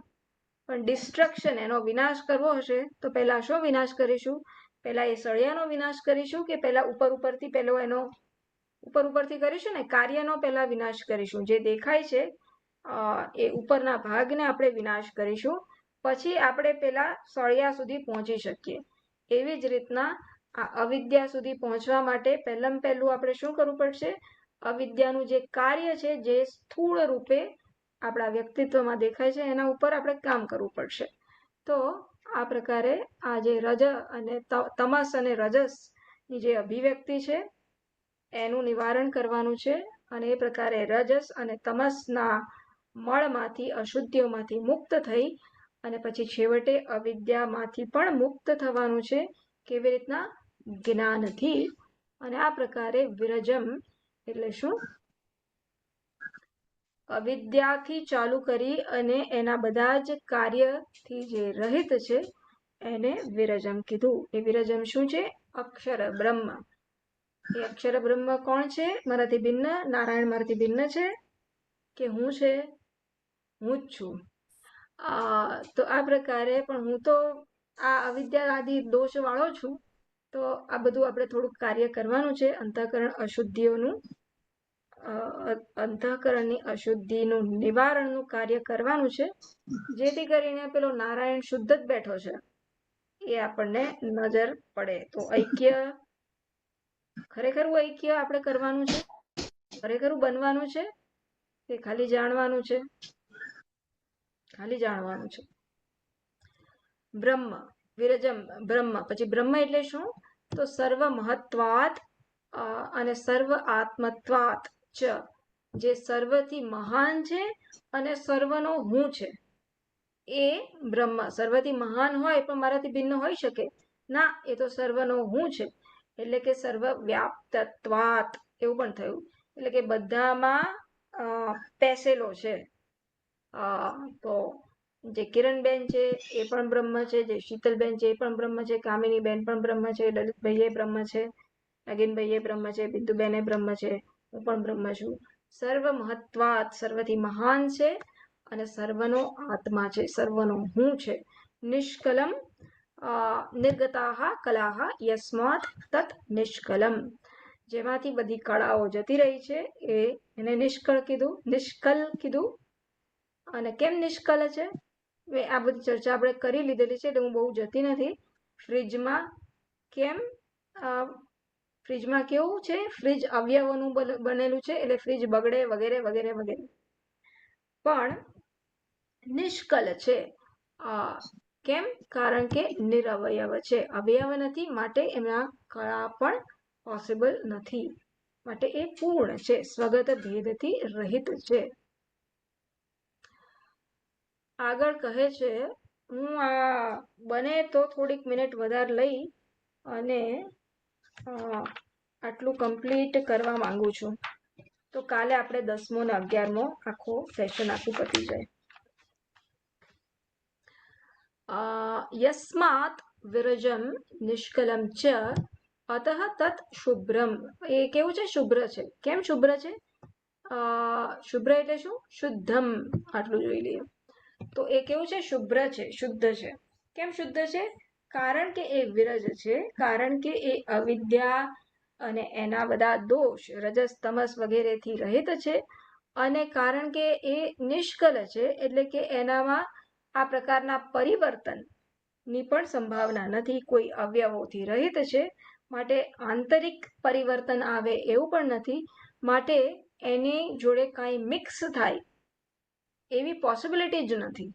પણ ડિસ્ટ્રક્શન, એનો વિનાશ કરવો હશે તો પહેલા શું વિનાશ કરીશું? પહેલા એ સળિયાનો વિનાશ કરીશું કે પહેલા ઉપરથી પહેલો એનો ઉપરથી કરીશું ને? કાર્યનો પહેલા વિનાશ કરીશું. જે દેખાય છે એ ઉપરના ભાગને આપણે વિનાશ કરીશું, પછી આપણે પેલા સળિયા સુધી પહોંચી શકીએ. એવી જ રીતના આ અવિદ્યા સુધી પહોંચવા માટે પહેલું આપણે શું કરવું પડશે? અવિદ્યાનું જે કાર્ય છે, જે સ્થૂળ રૂપે આપણા વ્યક્તિત્વમાં દેખાય છે, એના ઉપર આપણે કામ કરવું પડશે. તો આ પ્રકારે આ જે રજ અને તમસ અને રજસની જે અભિવ્યક્તિ છે એનું નિવારણ કરવાનું છે. અને એ પ્રકારે રજસ અને તમસના મળમાંથી, અશુદ્ધિઓમાંથી મુક્ત થઈ અને પછી છેવટે અવિદ્યામાંથી પણ મુક્ત થવાનું છે. કેવી રીતના? જ્ઞાનથી. અને આ પ્રકારે વિરજમ એટલે શું? અવિદ્યાથી ચાલુ કરી અને એના બધા જ કાર્યથી જે રહિત છે એને વિરજમ કીધું. એ વિરજમ શું છે? અક્ષર બ્રહ્મ. એ અક્ષર બ્રહ્મ કોણ છે? મારાથી ભિન્ન? નારાયણ મારાથી ભિન્ન છે કે હું છે? હું જ છું. તો આ પ્રકારે, પણ હું તો આ અવિદ્યા આદિ દોષ વાળો છું. તો આ બધું આપણે થોડુંક કાર્ય કરવાનું છે, અંતઃકરણ અશુદ્ધિઓનું, અંતઃકરણની અશુદ્ધિનું નિવારણનું કાર્ય કરવાનું છે, જેથી કરીને પેલો નારાયણ શુદ્ધ જ બેઠો છે એ આપણને નજર પડે. તો ઐક્ય, ખરેખરું ઐક્ય આપણે કરવાનું છે, ખરેખરું બનવાનું છે કે ખાલી જાણવાનું છે? ખાલી જાણવાનું છે. બ્રહ્મ, વિરજમ બ્રહ્મ. પછી બ્રહ્મ એટલે શું? તો સર્વ મહત્વાત અને સર્વ આત્મત્વાત ચ, જે સર્વથી મહાન છે અને સર્વનો હું છે, એ બ્રહ્મ. સર્વથી મહાન હોય પણ મારાથી ભિન્ન હોઈ શકે ના, એ તો સર્વનો હું છે, એટલે કે સર્વ વ્યાપ્તત્વાત એવું પણ થયું. એટલે કે બધામાં પેસેલો છે. તો જે કિરણબેન છે એ પણ બ્રહ્મ છે, જે શીતલબેન છે એ પણ બ્રહ્મ છે, કામિનીબેન પણ બ્રહ્મ છે, લલિતભાઈ એ બ્રહ્મ છે, નગીનભાઈ એ બ્રહ્મ છે, બિંદુબેન એ બ્રહ્મ છે, હું પણ બ્રહ્મ છું. સર્વ મહત્વાત, સર્વથી મહાન છે અને સર્વનો આત્મા છે, સર્વનો હું છે. નિષ્કલમ નિર્ગતા કલાહ યસ્માત તત નિષ્કલમ, જેમાંથી બધી કળાઓ જતી રહી છે એને નિષ્કળ કીધું, નિષ્કલ કીધું. અને કેમ નિષ્કલ છે? આ બધી ચર્ચા આપણે કરી લીધેલી છે એટલે હું બહુ જતી નથી. ફ્રીજમાં કેમ ફ્રીજમાં કેવું છે? ફ્રીજ અવયવોનું બનેલું છે એટલે ફ્રીજ બગડે વગેરે વગેરે વગેરે. પણ નિષ્કલ છે. કેમ? કારણ કે નિરવયવ છે, અવયવ નથી, માટે એમના કળા પણ પોસિબલ નથી, માટે એ પૂર્ણ છે, સ્વગત ભેદથી રહિત છે. આગળ કહે છે, હું આ બને તો થોડીક મિનિટ વધારે લઈ અને આટલું કમ્પ્લીટ કરવા માંગુ છું. તો કાલે આપણે 10મો ને 11મો આખો સેશન આખું પતી જાય. યસ્માત વિરજમ નિષ્કલમ ચ અતઃ તત શુભ્રમ. એ કેવું છે? શુભ્ર છે. કેમ શુભ્ર છે? શુભ્ર એટલે શું? શુદ્ધમ. આટલું જોઈ લઈએ. તો એ કેવું છે? શુભ્ર છે, શુદ્ધ છે. કેમ શુદ્ધ છે? કારણ કે એ વિરજ છે, કારણ કે એ અવિદ્યા અને એના બધા દોષ રજસ તમસ વગેરેથી રહિત છે, અને કારણ કે એ નિષ્કલ છે, એટલે કે એનામાં આ પ્રકારના પરિવર્તનની પણ સંભાવના નથી, કોઈ અવયવોથી રહિત છે, માટે આંતરિક પરિવર્તન આવે એવું પણ નથી, માટે એની જોડે કાંઈ મિક્સ થાય એવી પોસિબિલિટી જ નથી.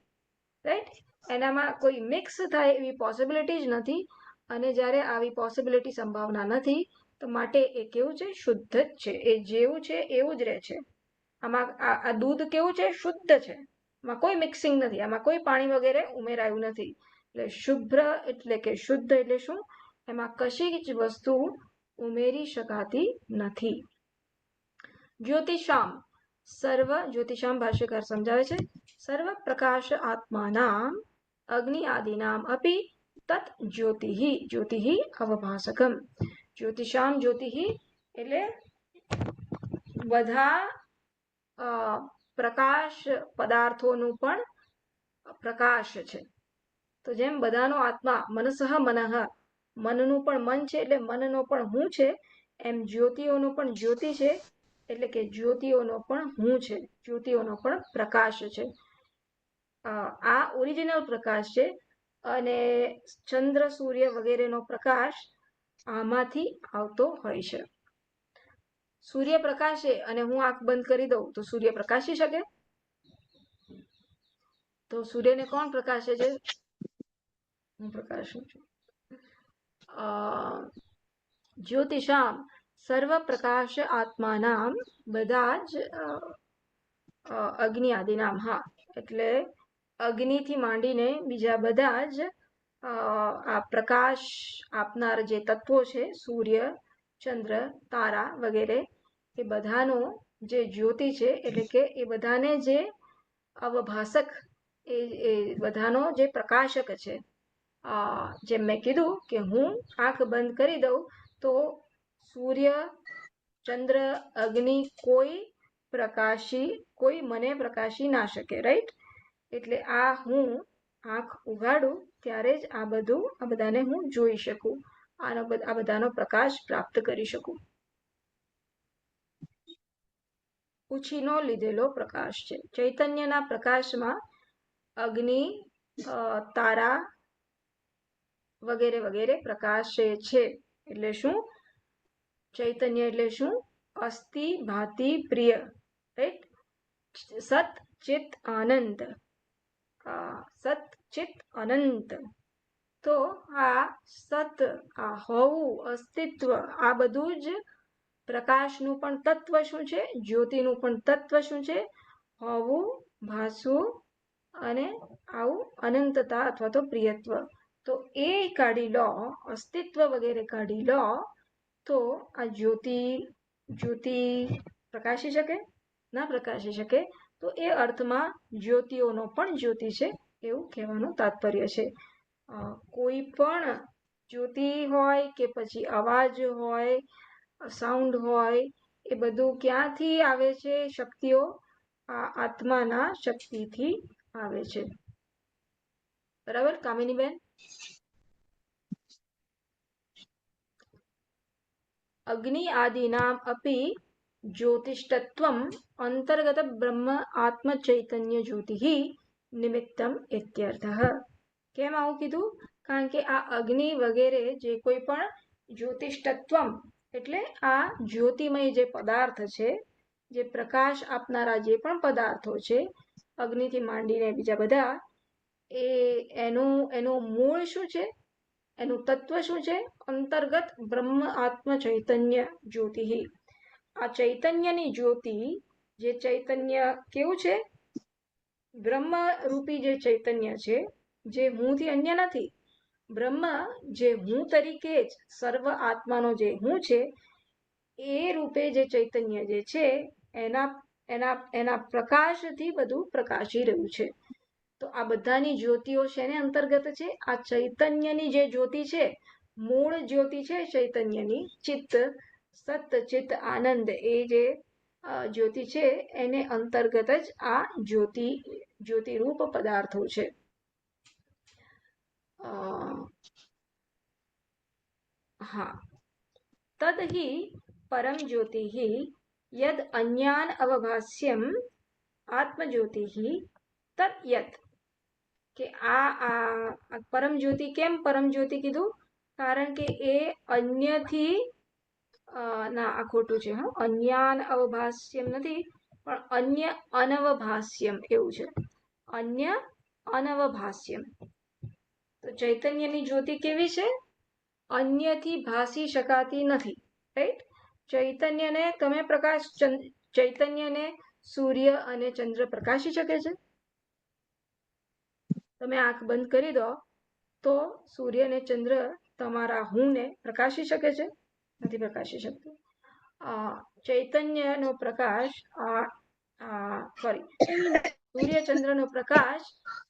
રાઈટ? એનામાં કોઈ મિક્સ થાય એવી પોસિબિલિટી જ નથી, અને જ્યારે આવી પોસિબિલિટી સંભાવના નથી તો માટે એ કેવું છે? શુદ્ધ જ છે. એ જેવું છે એવું જ રહે છે. આમાં આ દૂધ કેવું છે? શુદ્ધ છે, આમાં કોઈ મિક્સિંગ નથી, આમાં કોઈ પાણી વગેરે ઉમેરાયું નથી. એટલે શુભ્ર એટલે કે શુદ્ધ એટલે શું? એમાં કશી જ વસ્તુ ઉમેરી શકાતી નથી. જ્યોતિષામ સર્વ, જ્યોતિષામ ભાષ્યકાર સમજાવે છે, સર્વ પ્રકાશ આત્માનામ અગ્નિ આદિનામ અપી તત જ્યોતિઃ, જ્યોતિઃ અવભાસકમ. જ્યોતિષામ જ્યોતિઃ એટલે બધા પ્રકાશ પદાર્થોનું પણ પ્રકાશ છે. તો જેમ બધાનો આત્મા મનસઃ મનઃ, મનનું પણ મન છે એટલે મનનો પણ હું છે, એમ જ્યોતિઓનો પણ જ્યોતિ છે, એટલે કે જ્યોતિઓનો પણ હું છે, જ્યોતિઓનો પણ પ્રકાશ છે. આ ઓરિજિનલ પ્રકાશ છે, અને ચંદ્ર સૂર્ય વગેરેનો પ્રકાશ આમાંથી આવતો હોય છે. સૂર્ય પ્રકાશે અને હું આંખ બંધ કરી દઉં તો સૂર્ય પ્રકાશી શકે? તો સૂર્યને કોણ પ્રકાશે છે? હું પ્રકાશું છું. જ્યોતિષામ સર્વ પ્રકાશ આત્માનામ, બધા જ અગ્નિ આદિનામ, હા એટલે અગ્નિથી માંડીને બીજા બધા જ આ પ્રકાશ આપનાર જે તત્વો છે, સૂર્ય, ચંદ્ર, તારા વગેરે, એ બધાનો જે જ્યોતિ છે, એટલે કે એ બધાને જે અવભાસક, એ બધાનો જે પ્રકાશક છે. જેમ મેં કીધું કે હું આંખ બંધ કરી દઉં તો સૂર્ય, ચંદ્ર, અગ્નિ કોઈ મને પ્રકાશી ના શકે. રાઈટ? એટલે આ હું આંખ ઉગાડું ત્યારે જ આ બધાને હું જોઈ શકું, આ બધાનો પ્રકાશ પ્રાપ્ત કરી શકું. ઉછીનો લીધેલો પ્રકાશ છે. ચૈતન્યના પ્રકાશમાં અગ્નિ, તારા વગેરે વગેરે પ્રકાશે છે. એટલે શું? ચૈતન્ય એટલે શું? અસ્થિ ભાતિ પ્રિય. રાઈટ? સત ચિત આનંદ, સત ચિત અનંત, તો આ સત, આ હોવું, અસ્તિત્વ, આ બધું જ પ્રકાશનું પણ તત્વ શું છે, જ્યોતિનું પણ તત્વ શું છે, હોવું, ભાસવું અને આવું અનંતતા અથવા તો પ્રિયત્વ. તો એ કાઢી લો, અસ્તિત્વ વગેરે કાઢી લો, તો આ જ્યોતિ પ્રકાશી શકે? ના પ્રકાશી શકે. તો એ અર્થમાં જ્યોતિઓનો પણ જ્યોતિ છે એવું કહેવાનું તાત્પર્ય છે. કોઈ પણ જ્યોતિ હોય કે પછી અવાજ હોય, સાઉન્ડ હોય, એ બધું ક્યાંથી આવે છે? શક્તિઓ આ આત્માના શક્તિથી આવે છે. બરાબર કામિનીબેન? અગ્નિ આદિનામ અપી જ્યોતિષ્ટત્વમ અંતર્ગત બ્રહ્મ આત્મ ચૈતન્ય જ્યોતિ નિમિત્તમ ઇત્યર્થઃ. કેમ આવું કીધું? કારણ કે આ અગ્નિ વગેરે જે કોઈ પણ જ્યોતિષ્ટત્વમ એટલે આ જ્યોતિમય જે પદાર્થ છે, જે પ્રકાશ આપનારા જે પણ પદાર્થો છે, અગ્નિથી માંડીને બીજા બધા, એનું મૂળ શું છે, એનું તત્વ શું છે? અંતર્ગત બ્રહ્મ આત્મ ચૈતન્ય જ્યોતિ. આ ચૈતન્યની જ્યોતિ, જે ચૈતન્ય કેવું છે? બ્રહ્મ રૂપી જે ચૈતન્ય છે, જે હુંથી અન્ય નથી. બ્રહ્મ જે હું તરીકે જ સર્વ આત્માનો જે હું છે, એ રૂપે જે ચૈતન્ય જે છે, એના પ્રકાશથી બધું પ્રકાશી રહ્યું છે. તો આ બધાની જ્યોતિઓ શેને અંતર્ગત છે? આ ચૈતન્યની જે જ્યોતિ છે, મૂળ જ્યોતિ છે ચૈતન્યની, ચિત્ત, સત, ચિત્ત, આનંદ, એ જે જ્યોતિ છે એને અંતર્ગત જ આ જ્યોતિરૂપ પદાર્થો છે. હા, તદ્ પરમ જ્યોતિ યદ અન્યાન અવભાસ્યમ આત્મજ્યોતિ તદ યત. કે આ પરમ જ્યોતિ, કેમ પરમ જ્યોતિ કીધું? કારણ કે એ અન્યથી ના, આ ખોટું છે. અન્યાન અવભાસ્યમ નથી, પણ અન્ય અનવભાસ્યમ એવું છે. અન્ય અનવભાસ્યમ. તો ચૈતન્યની જ્યોતિ કેવી છે? અન્યથી ભાસી શકાતી નથી. રાઈટ? ચૈતન્યને તમે ચૈતન્યને સૂર્ય અને ચંદ્ર પ્રકાશી શકે છે? તમે આંખ બંધ કરી દો તો સૂર્ય અને ચંદ્ર તમારા હુંને પ્રકાશી શકે છે? નથી પ્રકાશી શકતું. ચૈતન્યનો પ્રકાશ સૂર્યચંદ્રનો પ્રકાશ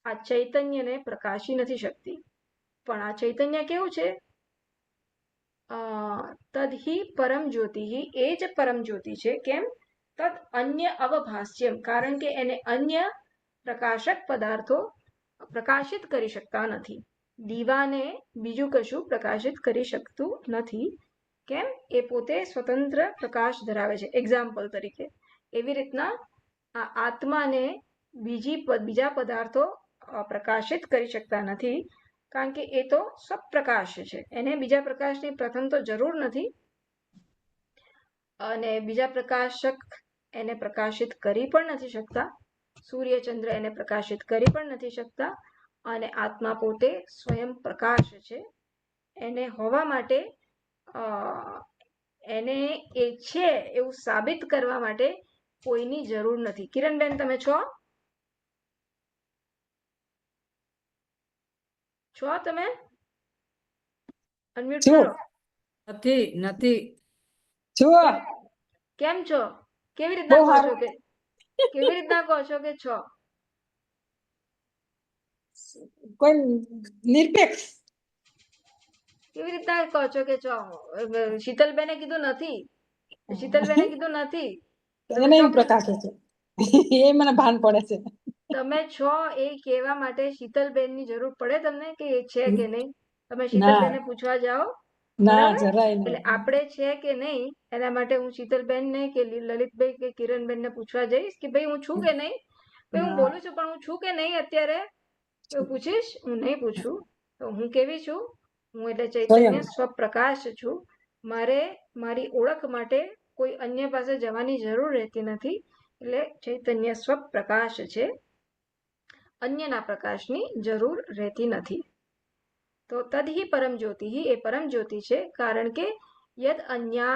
આ ચૈતન્યને પ્રકાશી નથી શકતી. પણ આ ચૈતન્ય કેવું છે? તદ્ પરમ જ્યોતિ, એ જ પરમ જ્યોતિ છે. કેમ? તદ અન્ય અવભાસ્યમ, કારણ કે એને અન્ય પ્રકાશક પદાર્થો પ્રકાશિત કરી શકતા નથી. દીવાને બીજું કશું પ્રકાશિત કરી શકતું નથી. કેમ? એ પોતે સ્વતંત્ર પ્રકાશ ધરાવે છે. એક્ઝામ્પલ તરીકે એવી રીતના આ આત્માને બીજા પદાર્થો પ્રકાશિત કરી શકતા નથી, કારણ કે એ તો સ્વપ્રકાશ છે. એને બીજા પ્રકાશની પ્રથમ તો જરૂર નથી, અને બીજા પ્રકાશક એને પ્રકાશિત કરી પણ નથી શકતા. સૂર્યચંદ્ર એને પ્રકાશિત કરી પણ નથી શકતા. અને આત્મા પોતે સ્વયં પ્રકાશ છે. એને હોવા માટે એને એ છે એવું સાબિત કરવા માટે કોઈની જરૂર નથી. કિરણબેન, તમે છો? તમે અનમ્યુટ કરો. નથી. કેમ છો? કેવી રીતના કહો છો કે છો? કોઈ નિરપેક્ષ. કેવી રીતના કહો છો કે છો? શીતલબેને કીધું નથી. શીતલબેને કીધું નથી. એને પ્રકાશ છે. એ મને ભાન પડે છે. તમે છો એ કહેવા માટે શીતલબેનની જરૂર પડે તમને કે એ છે કે નહીં? તમે શીતલબેનને પૂછવા જાઓ? બરાબર? એટલે આપણે છે કે નહીં એના માટે હું શીતલબેનને કે લલિતભાઈ કે કિરણબેનને પૂછવા જઈશ કે ભાઈ હું છું કે નહીં? ભાઈ હું બોલું છું પણ હું છું કે નહીં અત્યારે? એવું પૂછીશ? હું નહીં પૂછું. તો હું કેવી છું? હું એટલે ચૈતન્ય સ્વપ્રકાશ છું. મારે મારી ઓળખ માટે કોઈ અન્ય પાસે જવાની જરૂર રહેતી નથી. એટલે ચૈતન્ય સ્વપ્રકાશ છે. અન્યના પ્રકાશની જરૂર રહેતી નથી. તો તદ્હિ પરમ જ્યોતિ એ પરમ જ્યોતિ છે, કારણ કે યદ અન્ય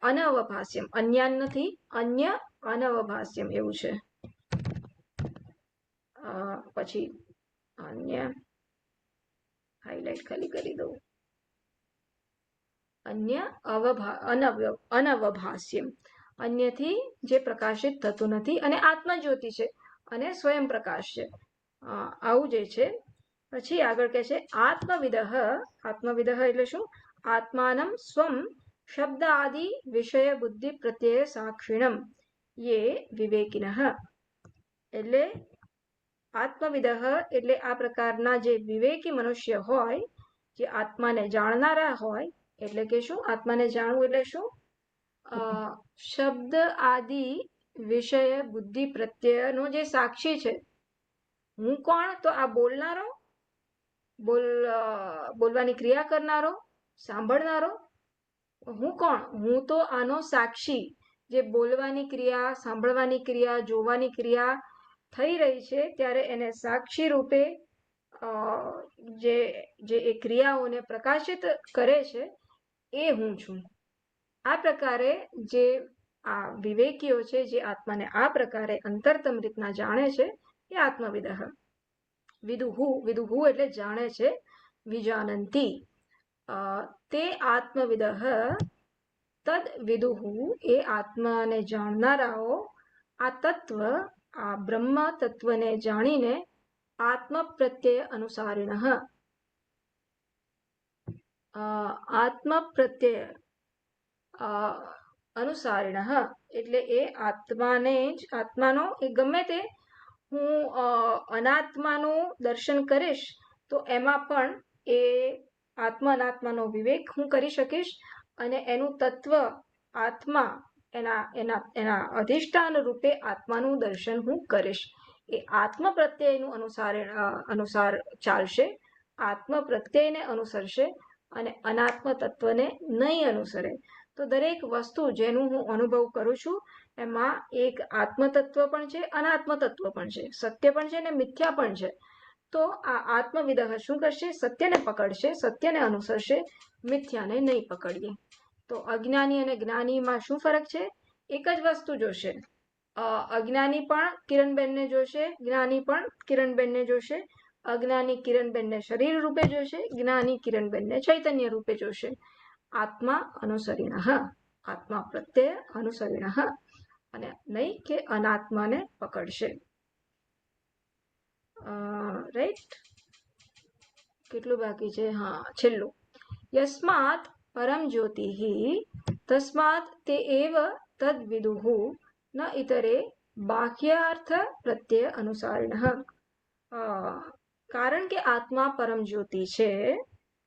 અનવભાસ્યમ, અન્યાન નથી, અન્ય અનવભાસ્યમ એવું છે. પછી અન્ય હાઈલાઈટ ખાલી કરી દઉં. અન્ય અનવભાસ્યમ, અન્યથી જે પ્રકાશિત થતું નથી, અને આત્મજ્યોતિ છે અને સ્વયં પ્રકાશ છે. આવું જે છે. પછી આગળ કહે છે આત્મવિદઃ એટલે શું? આત્માનમ સ્વમ શબ્દ આદિ વિષય બુદ્ધિ પ્રત્યય સાક્ષિણમ યે વિવેકિનઃ. એટલે આત્મવિદઃ એટલે આ પ્રકારના જે વિવેકી મનુષ્ય હોય, જે આત્માને જાણનારા હોય. એટલે કે શું? આત્માને જાણવું એટલે શું? શબ્દ આદિ વિષય બુદ્ધિ પ્રત્યયનો જે સાક્ષી છે. હું કોણ? તો આ બોલનારો, બોલવાની ક્રિયા કરનારો, સાંભળનારો. હું કોણ? હું તો આનો સાક્ષી. જે બોલવાની ક્રિયા, સાંભળવાની ક્રિયા, જોવાની ક્રિયા થઈ રહી છે, ત્યારે એને સાક્ષી રૂપે જે એ ક્રિયાઓને પ્રકાશિત કરે છે, એ હું છું. આ પ્રકારે જે આ વિવેકીઓ છે, જે આત્માને આ પ્રકારે અંતરતમ રીતના જાણે છે, એ આત્મવિદઃ. વિદુહુ એટલે જાણે છે. વિજાનંતી તે આત્મવિદઃ તદ વિદુહુ એ આત્માને જાણનારાઓ આ તત્વ, આ બ્રહ્મ તત્વને જાણીને આત્મ પ્રત્યય અનુસારિણઃ, આત્મ પ્રત્યય અનુસારિણઃ એટલે એ આત્માને જ, આત્માનો એ ગમે તે હું અનાત્માનું દર્શન કરીશ તો એમાં પણ એ આત્મા અનાત્માનો વિવેક હું કરી શકીશ, અને એનું તત્વ આત્મા એના અધિષ્ઠાન રૂપે આત્માનું દર્શન હું કરીશ. એ આત્મ પ્રત્યયનું અનુસાર ચાલશે, આત્મ પ્રત્યયને અનુસરશે અને અનાત્મ તત્વને નહીં અનુસરે. તો દરેક વસ્તુ જેનું હું અનુભવ કરું છું એમાં એક આત્મ તત્વ પણ છે, અનાત્મ તત્વ પણ છે, સત્ય પણ છે અને મિથ્યા પણ છે. તો આ આત્મવિદઃ શું કરશે? સત્યને પકડશે, સત્યને અનુસરશે, મિથ્યાને નહીં પકડીએ. તો અજ્ઞાની અને જ્ઞાનીમાં શું ફરક છે? એક જ વસ્તુ જોશે. અજ્ઞાની પણ કિરણબેનને જોશે, જ્ઞાની પણ કિરણબેનને જોશે. અજ્ઞાની કિરણબેનને શરીર રૂપે જોશે, જ્ઞાની કિરણબેનને ચૈતન્ય રૂપે જોશે. આત્મા અનુસરિણઃ, આત્મા પ્રત્યય અનુસરિણઃ, અને નહીં કે અનાત્માને પકડશે. રાઈટ? કેટલું બાકી છે? હા, છેલ્લું. યસ્માત પરમ જ્યોતિ તસ્માત તે એવ તદ વિદુહુ ન ઇતરે બાહ્યાર્થ પ્રત્યય અનુસારિણઃ. કારણ કે આત્મા પરમ જ્યોતિ છે,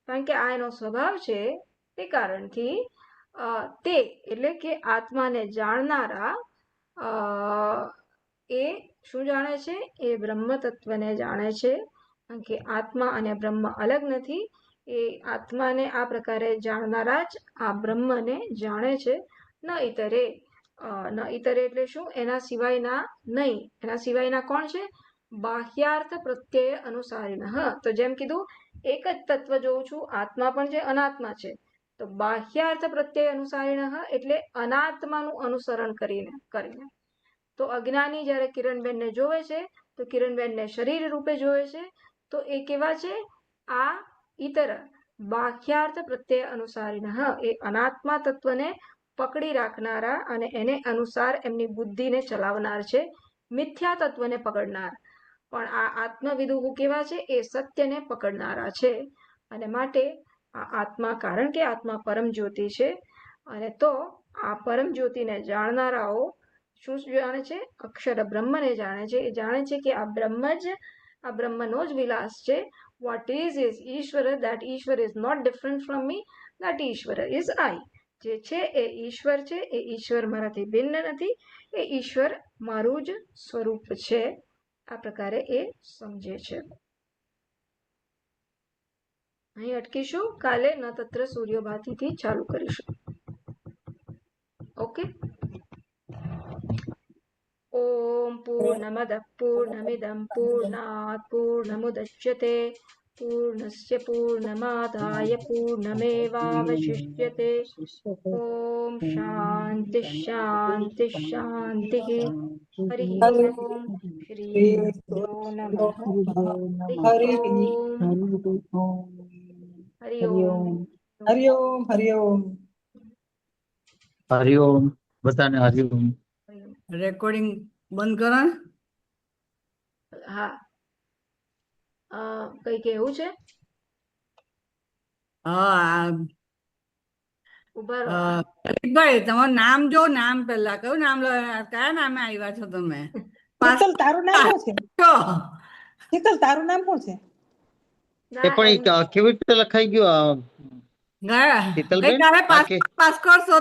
કારણ કે આ એનો સ્વભાવ છે, તે કારણથી તે એટલે કે આત્માને જાણનારા એ શું જાણે છે? એ બ્રહ્મ તત્વને જાણે છે. કારણ કે આત્મા અને બ્રહ્મ અલગ નથી. એ આત્માને આ પ્રકારે જાણનારા જ આ બ્રહ્મને જાણે છે. ન ઇતરે એટલે શું? એના સિવાયના નહીં. એના સિવાયના કોણ છે? બાહ્યાર્થ પ્રત્યય અનુસારિણઃ. તો જેમ કીધું, એક જ તત્વ જોઉં છું, આત્મા પણ છે, અનાત્મા છે. તો બાહ્યાર્થ પ્રત્યય અનુસારિણઃ એટલે અનાત્માનું અનુસરણ કરીને. તો અજ્ઞાની જ્યારે કિરણબેનને જોવે છે તો કિરણબેનને શરીર રૂપે જોવે છે. તો એ કેવા છે? આ ઇતર બાહ્યાર્થ પ્રત્યય અનુસારિણઃ એ અનાત્મા તત્વને પકડી રાખનારા અને એને અનુસાર એમની બુદ્ધિને ચલાવનાર છે, મિથ્યા તત્વને પકડનાર. પણ આ આત્મવિદુહુ કેવા છે? એ સત્યને પકડનારા છે. અને માટે આ આત્મા, કારણ કે આત્મા પરમ જ્યોતિ છે, અને તો આ પરમ જ્યોતિને જાણનારાઓ શું જાણે છે? અક્ષર બ્રહ્મને જાણે છે. એ જાણે છે કે આ બ્રહ્મનો જ વિલાસ છે. What is Ishwar, that Ishwar is not different from me, that Ishwar is I. જે છે એ ઈશ્વર છે, એ ઈશ્વર મારાથી ભિન્ન નથી, એ ઈશ્વર મારું જ સ્વરૂપ છે. આ પ્રકારે એ સમજે છે. અહીં અટકીશું. કાલે ન તત્ર સૂર્યભાતિથી ચાલુ કરીશું. ઓકે. ઓમ પૂર્ણમદ પૂર્ણમિદં પૂર્ણાત પૂર્ણમુદચ્યતે પૂર્ણસ્ય પૂર્ણમાદાય પૂર્ણમેવાવશિષ્યતે. ઓમ શાંતિ શાંતિ શાંતિ. હરિ હરિ ઓમ. શ્રી શ્રી ગુરુભ્યો નમઃ. હરિ હરિ ઓમ. હરિ ઓમ હરિ ઓમ હરિઓમ બધાને હરિઓમ. રેકોર્ડિંગ બંધ કરો ને. હા, કઈ કેવું છે? હા ઉભા રહો. લલિતભાઈ તમારું નામ જો, નામ પહેલા કયું નામ કયા નામે આવ્યા છો તમે? શીતલ તારું નામ શું છે? છો. શીતલ તારું નામ શું છે? એ પણ કેવી રીતે લખાઈ ગયું ગયા શીતલબેન? ગઈકાલે આ કે પાસ કરશો